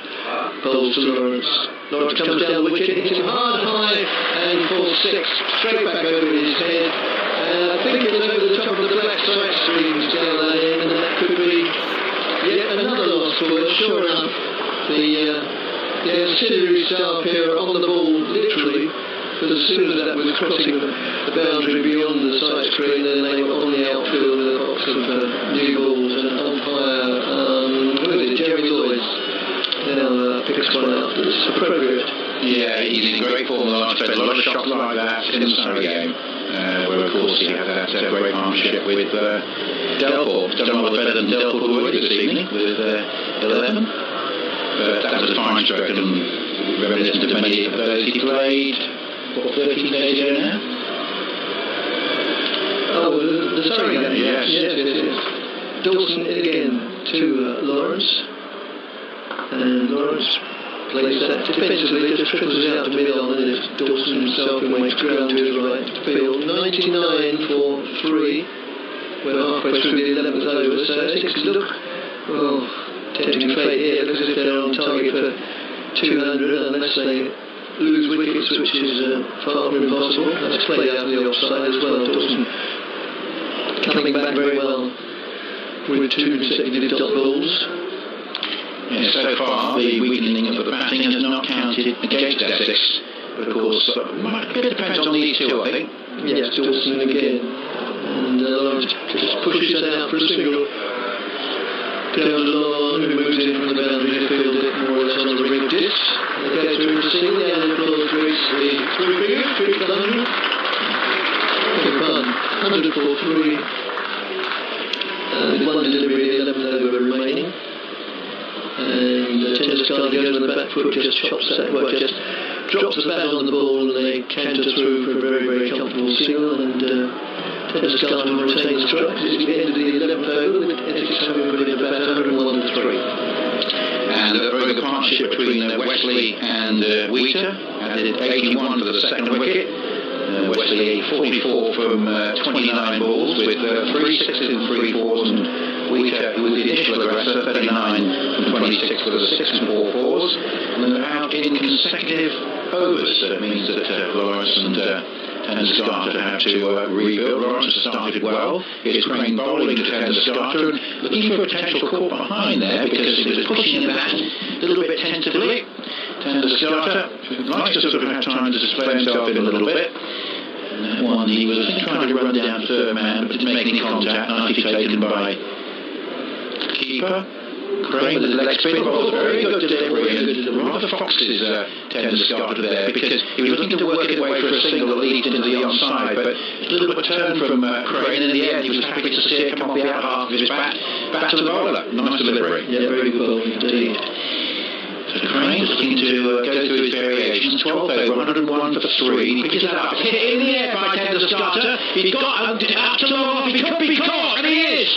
bowls to Lawrence. Lawrence comes down the wicket, hits him hard and high, and falls 6 straight back over his head. I think it was over the top of the black side streams down that end, and that could be yet another loss for us. Sure enough, the auxiliary star pair on the ball, literally, because as soon as that was crossing the boundary beyond the sight screen, then they were on the outfield with a box of new balls, and umpire, who is it, Jeremy Lloyd, now picks one out that's appropriate. Yeah, he's in great form the last bit. A lot of shots like that in the Surrey game, where of course he had that great partnership with Delport. Done a lot better than Delport already this evening with 11. But that was a fine stroke, and reminiscent of many of those he played, 13 days ago now? Oh, the Surrey game? Yes. Dawson again to Lawrence. And Lawrence plays that defensively, just trickles out to mid-on, and it's Dawson himself who makes ground to his right field. 99 for 3. We're halfway through the 11th over, so Essex look, tempting fate here. It looks as if they're on target for 200 unless they lose wickets, which is far from impossible. That's played out of the offside as well. Dawson coming back very well with 2 consecutive dot balls. Yeah, so far the weakening of the batting has not counted against Essex, but of course it depends on these two, I think. Yes, Dawson again, and Lawrence just pushes that out for a single. Down to Laurie, who moves in from the boundary to field it more or less on the ring of discs. They go through to single, and applause Reece, the 3 for 100. Beg your pardon, 100 for 3. With 1 delivery, the 11th over remaining. And Tenduscar goes on the back foot, just chops that, just drops the bat on the ball, and they canter through for a very, very comfortable single, and Tenduscar will retain the strike. It's the end of the 11th over, with Essex having put in about 101 to 3. And a very good partnership between Wesley and Wiese, added 81 for the second wicket. Wesley 44 from 29 balls, with 3 sixes and 3 fours, and Wiese, who was the initial aggressor, 39 from 26 for the 6 and 4 fours, and they're out in consecutive overs. So it means that Lawrence and Tenduscar have to rebuild. Lawrence has started well. It's Crane bowling to Tenduscar, and looking for a potential caught behind there because he was pushing the bat a little bit tentatively. Tenduscar likes to sort of have time to display himself in a little bit. And that one, he was trying to run down third man, but didn't make any contact. Nicely taken by keeper. Crane with his leg spin. Oh, very good delivery. Rather Fox's Tenduscar there, because he was looking to work it away for a single that leads into the onside, but a little bit of turn from Crane, and in the end he was happy to see it come off the outer half of his bat to the bowler. Nice delivery. Yeah, very good bowling indeed. So Crane is looking to go through his variations. 12th over, 101 for 3. He picks it up. Hit in the air by Tenduscar. He's got up to long off. He could be caught, and he is.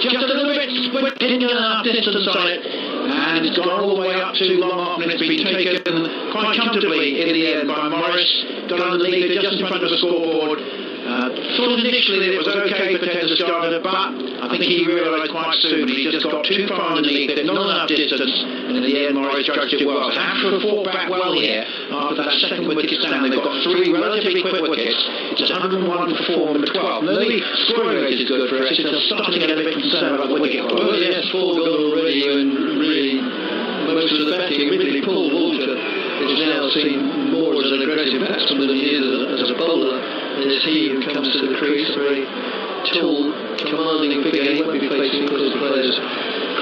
Just a little bit, but didn't get enough distance on it. And it's gone all the way up to long off, and it's been taken quite comfortably in the end by Morris. Got underneath it just in front of the scoreboard. Thought initially that it was okay for Tenduscar, but I think he realised quite soon he just got too far underneath it, not enough distance, and in the end Morris judged it well. So after a fought back well here, after that second wicket stand, they've got 3 relatively quick wickets. It's 101 for 4 and 12. No, the scoring rate is good for Essex. They're starting to get a bit concerned about the wicket. Well, yes, 4 gone already, and really most of the batting, admittedly Paul Walter is now seen more as an aggressive batsman than he is as a bowler. And it's he who comes to the crease, a very tall, commanding figure. He won't be facing because the players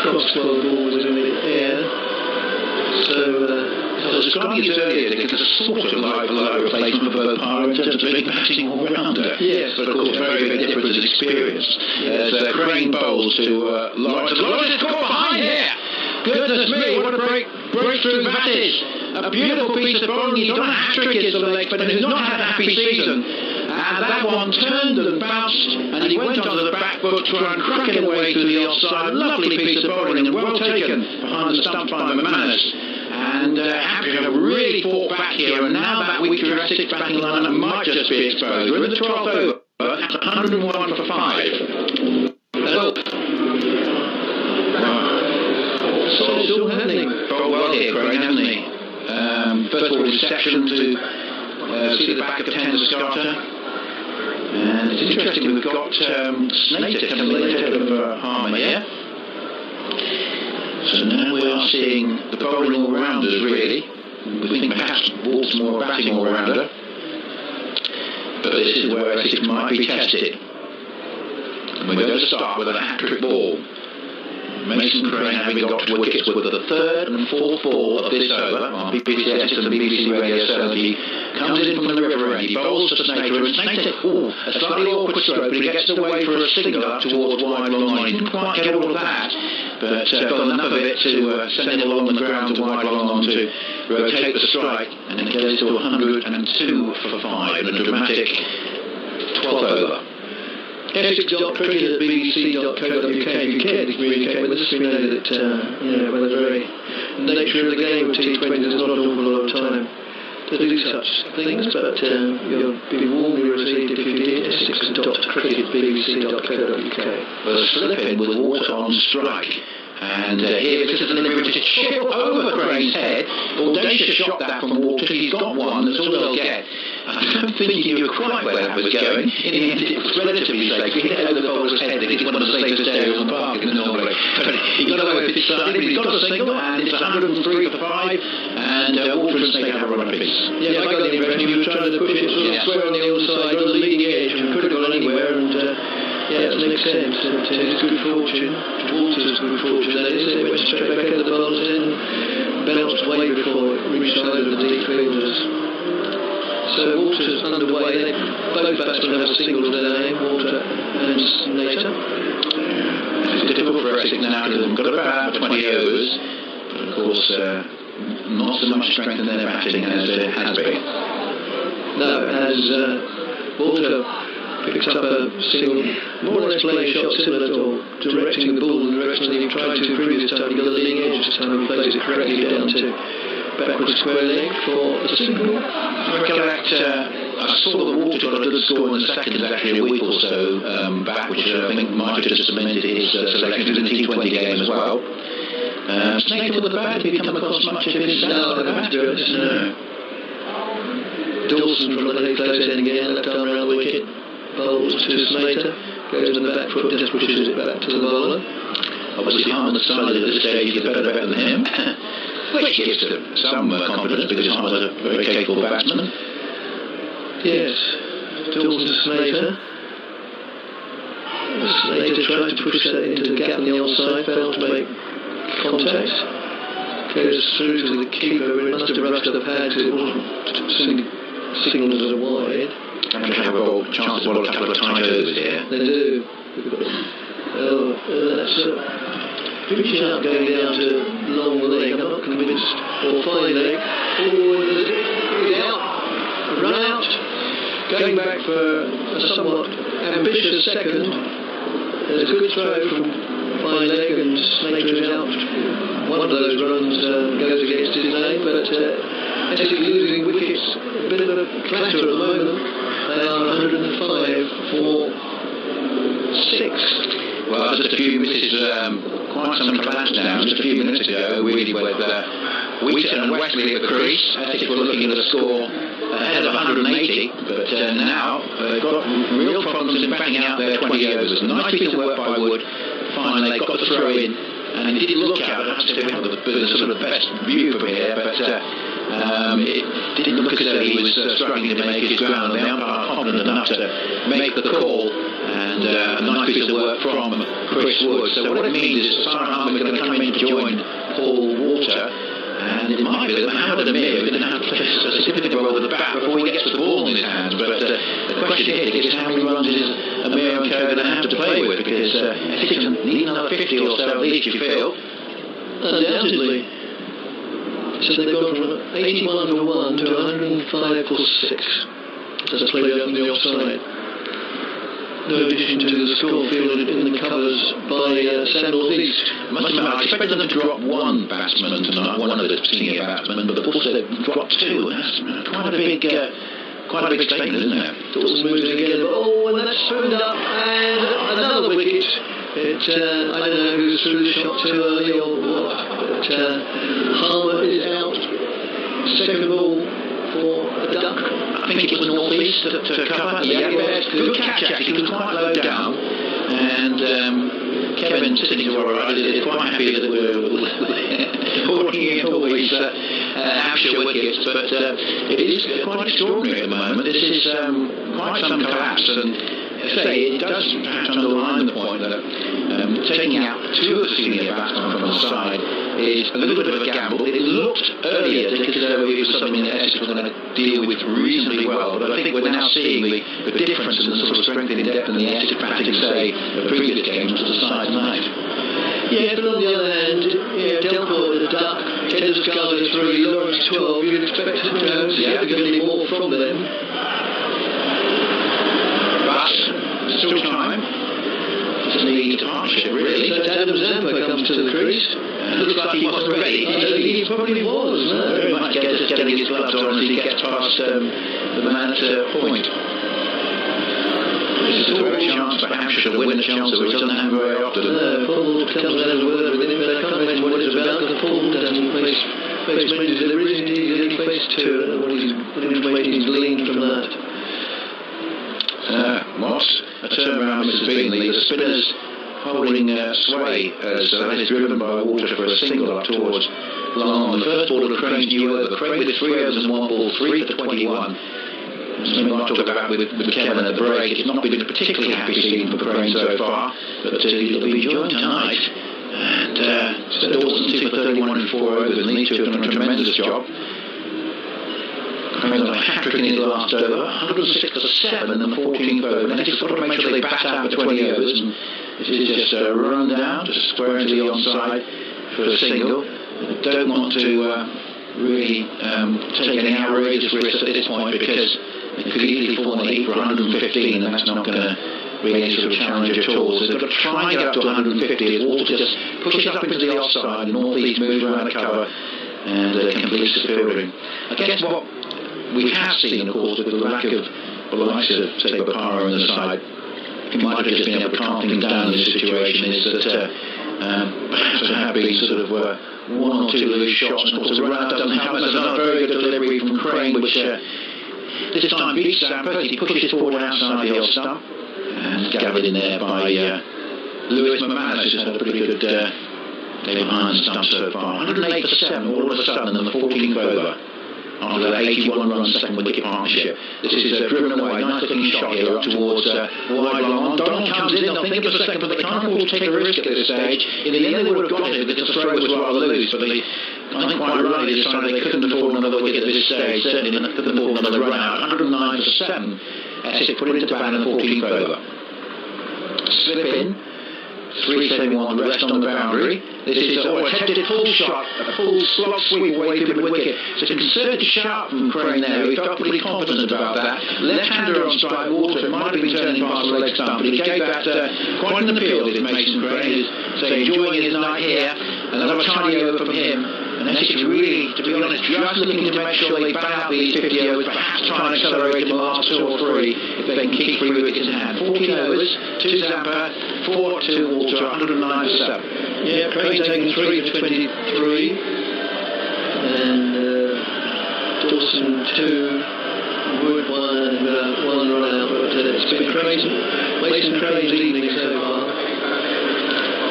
cross 12 balls in the air. So I was describing it earlier, Dick, as a sort of like replacement for both Parra in terms of being batting all-rounder. Yes. But of course, very, very different as experience. As Crane bowls to Lawrence. Lawrence is caught behind here! Goodness me, what a breakthrough that is! A beautiful piece of bowling. He's done a hat-trick in the legs, but he's not had a happy season. And that one turned and bounced, and he went onto the back foot, trying cracking away through the offside. Lovely piece of bowling and well taken behind the stump by McManus. And Africa really fought back here, and now that weak Jurassic batting lineup might just be exposed. We're in the 12th over, 101 for 5. So it's all happening. Oh, well here, Crane, hasn't he? First of all, reception to see the back of 10 Scarter. And it's interesting, we've got Snater coming ahead of Harmer here. So now we are seeing the bowling all-rounders, really. We think perhaps Walt's more batting all-rounder. But this is where Essex might be tested. And we're going to start with a hat-trick ball. Mason Crane having got wickets with the third and fourth ball of this over on BBC Essex and BBC Radio 70. Comes in from the river end, he bowls to Snater, and Snater, a slightly awkward stroke, but he gets away for a single up towards wide long line. He didn't quite get all of that, but got enough of it to send it along the ground to wide long on to rotate the strike, and it goes to 102 for 5 in a dramatic 12th over. Essex.cricket@bbc.co.uk. If you care to communicate with us, we know that by the very nature of the game of T20, there's not an awful lot of time to do such things, but you'll be warmly received if you did. Essex.cricket@bbc.co.uk. Well, a slip in with water on strike. And here this is a delivery to chip over Crane's head. Audacious shot that from Walter. He's got one, that's all they'll get. I don't think he knew quite where that was going. In the end, it was relatively safe. He hit over the bowler's head, and it's one of the safest areas on the park in Norway. But he got away with it slightly, but he's got a single, and it's 103 for 5, and Walter and Snater have a run apiece. Yeah, I got the impression he was trying to push it square on the other side, on the leading edge, and could have gone anywhere, and yeah, it makes sense. It's good fortune. Walter's good fortune. That is, it went straight back at the bowler's end, bounced way before it reached over the deep fielders. So Walter's underway. Both batsmen have a single to their name, Walter and Snater. It's difficult for Essex now because they've got about 20 overs, but of course not so much strength in their batting as it has been. No, as Walter picks up a single, more or less playing shot similar to directing the ball in the direction that he tried to previous time. He got the leading edge this time, he plays it correctly down to backward square leg for a single. I recollect, I saw that Walter got a good score in the seconds actually a week or so back, which I think might have just cemented his selection in the T20 game as well. Snater with the bat, have you come across much of his style of the bat? No. Dawson from the close end again, left arm around the wicket. Bowls to Snater, goes in the back foot, just pushes it back to the bowler. Obviously Harmer decided at this stage he's better than him, which gives them some confidence because Harmer's a very capable batsman. Yes, Dawson to Snater. Snater tries to push that into the gap on the outside, fails to make contact. Goes through to the keeper, it must have rushed the pads, it wasn't signalled as a wide. And they have a chance to bowl a couple of tight overs here. They do. That's finishing up, going down to long leg. I'm not convinced. Or fine leg. He's out. Run out. Going back for a somewhat ambitious second. There's a good throw from fine leg, and Snater is out. One of those runs goes against his name, but Essex losing wickets. A bit of a clatter at the moment. They are 105 for 6. Well, just a few misses, quite some collapse now. Just a few minutes ago, really, with Wiese and Wesley at the crease. Essex were looking at a score ahead of 180, but now they've got real problems in backing out their 20 overs. Nice piece of work by Wood. Finally, they got the throw in, and it did look out. I have to admit, the sort of best view from here, but it didn't look as though he was struggling to make his ground. The umpire confident enough to make the call, and a nice piece of work from Chris Wood. So what it means is Sarah Harmer going to come in to join Paul Walter, And it might be that Mohammed Amir is going to have a significant role with the bat before he gets the ball in his hands. But the question here is how many runs is Amir and Co going to have to play with? Because Essex need another 50 or so at least, you feel. Undoubtedly. So they've gone from 81 for 1 to 105 for 6. That's played out on the offside. No addition to the score fielded in the covers by Sam North East. Must admit, I expected them to drop one batsman tonight, one of the senior batsmen, but of course they've dropped two. That's quite a big statement, isn't it? Dawson moves it again, but and that's spooned up, and another wicket. I don't know who's threw the shot too early or what, but Harmer is out. Second ball for a duck. I think it was North East to cover. Yeah, good catch actually. He was quite low down, and Kevin sitting to our right is quite happy that we're walking in all these Hampshire wickets, but it is quite extraordinary at the moment. This is quite some collapse, and it does perhaps underline the point that taking out two of the senior batsmen from the side is a little bit of a gamble. It looked earlier as though it was something that Essex was going to deal with reasonably well, but I think we're now seeing the difference in the sort of strength and depth in the Essex batting, say, the previous games to the side tonight. Yeah, but on the other hand, Delray with a duck, Kenner's Garza 3, Laurie 12, you'd expect significantly more from them. But still time. Just need a partnership, really. So Adam Zampa comes to the crease. Looks like he wasn't ready. He probably was, no? Very much just getting his gloves on as he gets past the man at point. This is a great chance for Hampshire to win the Chelsea, which doesn't happen very often. No, Paul comes out of word with him, but I can't imagine what it's about, because Paul doesn't face many deliveries, indeed he only faced two. I don't know which way he's gleaned from that. Moss, a turnaround Mrs. Beanley, the spinners holding sway as that is driven by water for a single up towards long on. The first ball of Crane's new over. Crane with 3 overs and 1 ball, 3 for 21. Something we might talk about with Kevin at the break. It's not been a particularly happy season for Crane so far, but he'll be enjoying tonight. And Dawson 2 for 31 in 4 overs, and these two have done a tremendous job. Crane's got a hat-trick in his last over, 106 for 7 in the 14th over, and he's got to make sure they bat out for 20 overs. And this is just a run down, just square into the onside for a single. Don't want to really take any outrageous risks at this point, because it could easily fall on the heat for 115, and that's not going to be any sort of challenge at all. So they've got to try and get up to 150 as water just pushes up into the offside, and North East moves around the cover and completes the fielding. I guess what we have seen, of course, with the lack of the likes of, say, Bapara on the side, he might have just been able to calm things down in this situation, is that perhaps there have been sort of 1 or 2 loose shots, and of course the run-out doesn't help. There's another very good delivery from Crane, which this time beats Zampa. He pushes forward outside the off stump, and gathered in there by Lewis McManus, who's had a pretty good day behind the stump so far. 108 for 7 all of a sudden in the 14th over, after that 81-run second wicket partnership. This is driven away, nice looking shot here up towards wide long. Donald comes in, they'll think of a second, but they can't afford to take a risk at this stage. In the end they would have got it because the throw was rather loose, but I think quite rightly they decided they couldn't afford another wicket at this stage, certainly couldn't afford another run out. 109 for 7, Essex put into bat in the 14th over. Slip in, 371 the rest on the boundary. This is a attempted full shot, a full slot sweep away from the wicket. It's a concerted shot from Crane there. He felt pretty confident about that. Left-hander on strike water. It might have been turning past the leg stump, but he gave that quite an appeal, did Mason Crane. He's enjoying his night here. Another tiny over from him. And Essex really, to be honest, just looking to make sure they bat out these 50 overs, perhaps try and accelerate in the last 2 or 3 if they can keep 3 wickets in hand. 14 overs, 2 Zampa, 4 to Walter, 109 for 7. Yeah, Crane taking 3 for 23, and Dawson 2, Wood 1 and 1 run out, but it's been crazy. Mason Crane's evening so far.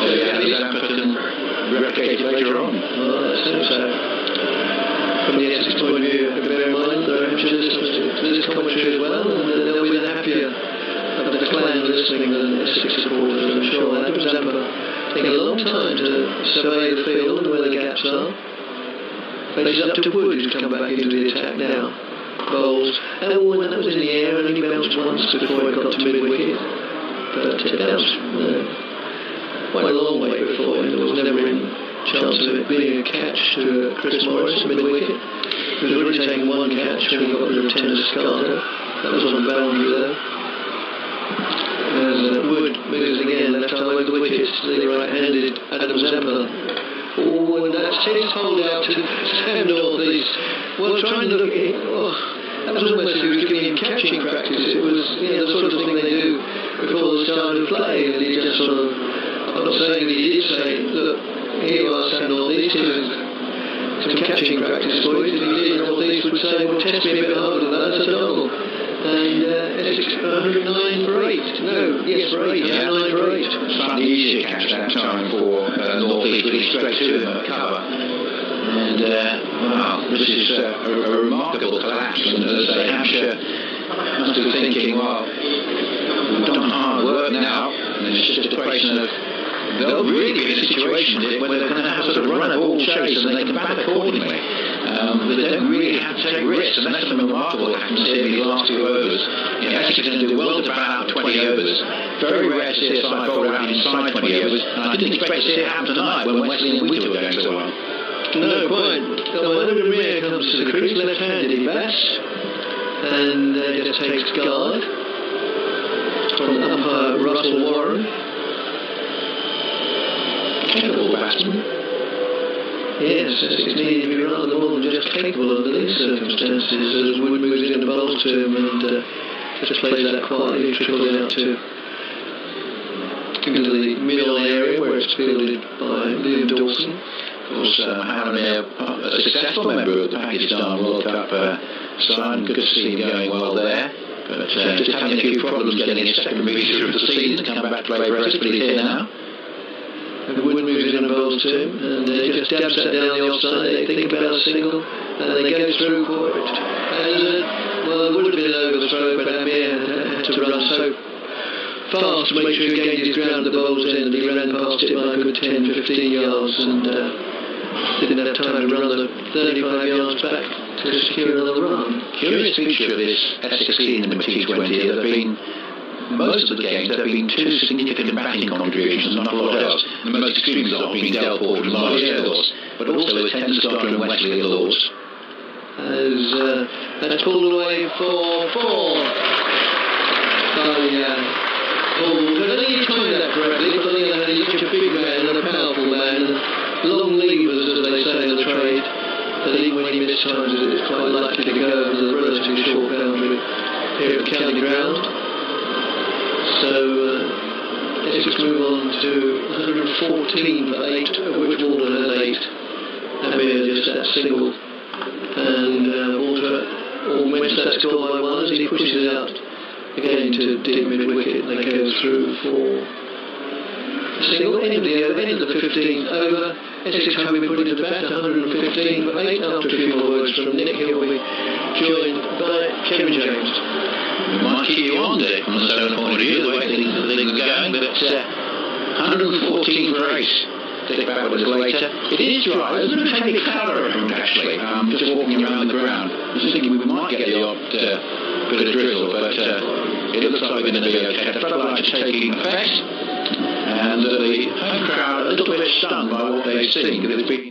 Yeah, Zampa can replicate it later on. Well, I think so. From the Essex point of view, bear in mind there are Hampshire listeners to this commentary as well, and they'll be the happier of the clan listening than Essex supporters, I'm sure. Adam Zampa taking a long time to survey the field and where the gaps are. Faces up to Wood, who's come back into the attack now. Bowls. Oh, and that was in the air, and he bounced once before it got to mid-wicket. But it bounced quite a long way before, and there was never any chance of it being a catch to Chris Morris, mid-wicket. He was already taking one catch when he got rid of Tender Scarter. That was on the boundary though. As Wood moves again, left arm over the wicket to the right-handed Adam Zampa. Oh, and that's his hold out to Sam North East. Well, trying to look at it, that was almost he was giving him catching practice. It was the sort of thing they do before the start of play, and he just sort of, I'm not saying that he did say, look, here you are, Sam North East, here's some catching practice for you. If he did, North East would say, well, test me a bit harder than that, that's a double. And Essex 109 for 8. No, yes, for 8. Yeah, 9 for 8. Slightly easier catch that time for North East, really straight to him at cover. And, wow, this is a remarkable collapse. And as I say, Hampshire must be thinking, well, we've done hard work now, and it's just a question of they'll really be in a situation where they're going to have a sort of run of all chase and they can bat accordingly. They don't really have to take risks, and that's something remarkable that happens here in the last 2 overs. Essex is going to do well to bat out 20 overs. Very rare to see a side bowl out inside 20 overs, and I didn't expect to see it happen tonight when Wesley and Wiese were going so well. No, quite. When Demir comes to the crease, left-handed he bats, and just takes guard from umpire Russell Warren. Capable batsman. Yes, Essex needed to be rather more than just capable under these circumstances as Wood moves in and bowls to him and just plays that quietly, trickles out to into the middle area where it's fielded by Liam Dawson. Of course, Haramir, a successful member of the Pakistan World Cup side, good to see him going well there. But just having a few problems getting his second visa of the season to come back to play for Essex, but he's here now. And Wood moves in and bowls to him, and he just dabs that down the offside. They think about a single, and they go through for it. And, well, it would have been over the throw, but Amir had to run so fast to make sure he gained his ground at the bowl's end, and he ran past it by a good 10, 15 yards, and didn't have time to run the 35 yards back to secure another run. Curious feature of this Essex team in the T20, there have been most of the games there have been 2 significant batting contributions, not a lot else. The most extreme result being Delport and Laurie Airlords, but also with Tender Scarter and Wesley at the Lords. As that's pulled away for 4 by Paul. But I think he timed that correctly, but he's such a big man and a powerful man, and long levers, as they say in the trade, that even when he mistimes it, it's quite likely to go over the relatively short boundary here at county ground. So Essex move on to 114 for 8, of which Walter has 8. Amir just that single, and Walter augments that score by 1 as he pushes it out again to deep mid-wicket. They go through for a single, end of the 15th over. Essex having been put into bat 115 for 8 after a few more words from Nick. He'll be joined by Kevin James. We might keep you on, Dick, from the Stoneman point of view, the way things are going, but 114 for 8. Dick back with us later. It is dry. There's a bit of heavy cloud around, actually, just walking around the ground. I was thinking we might get the odd bit of drizzle, but it looks like we're going to be okay. The floodlights are taking effect, and the home crowd are a little bit stunned by what they've seen, because it's been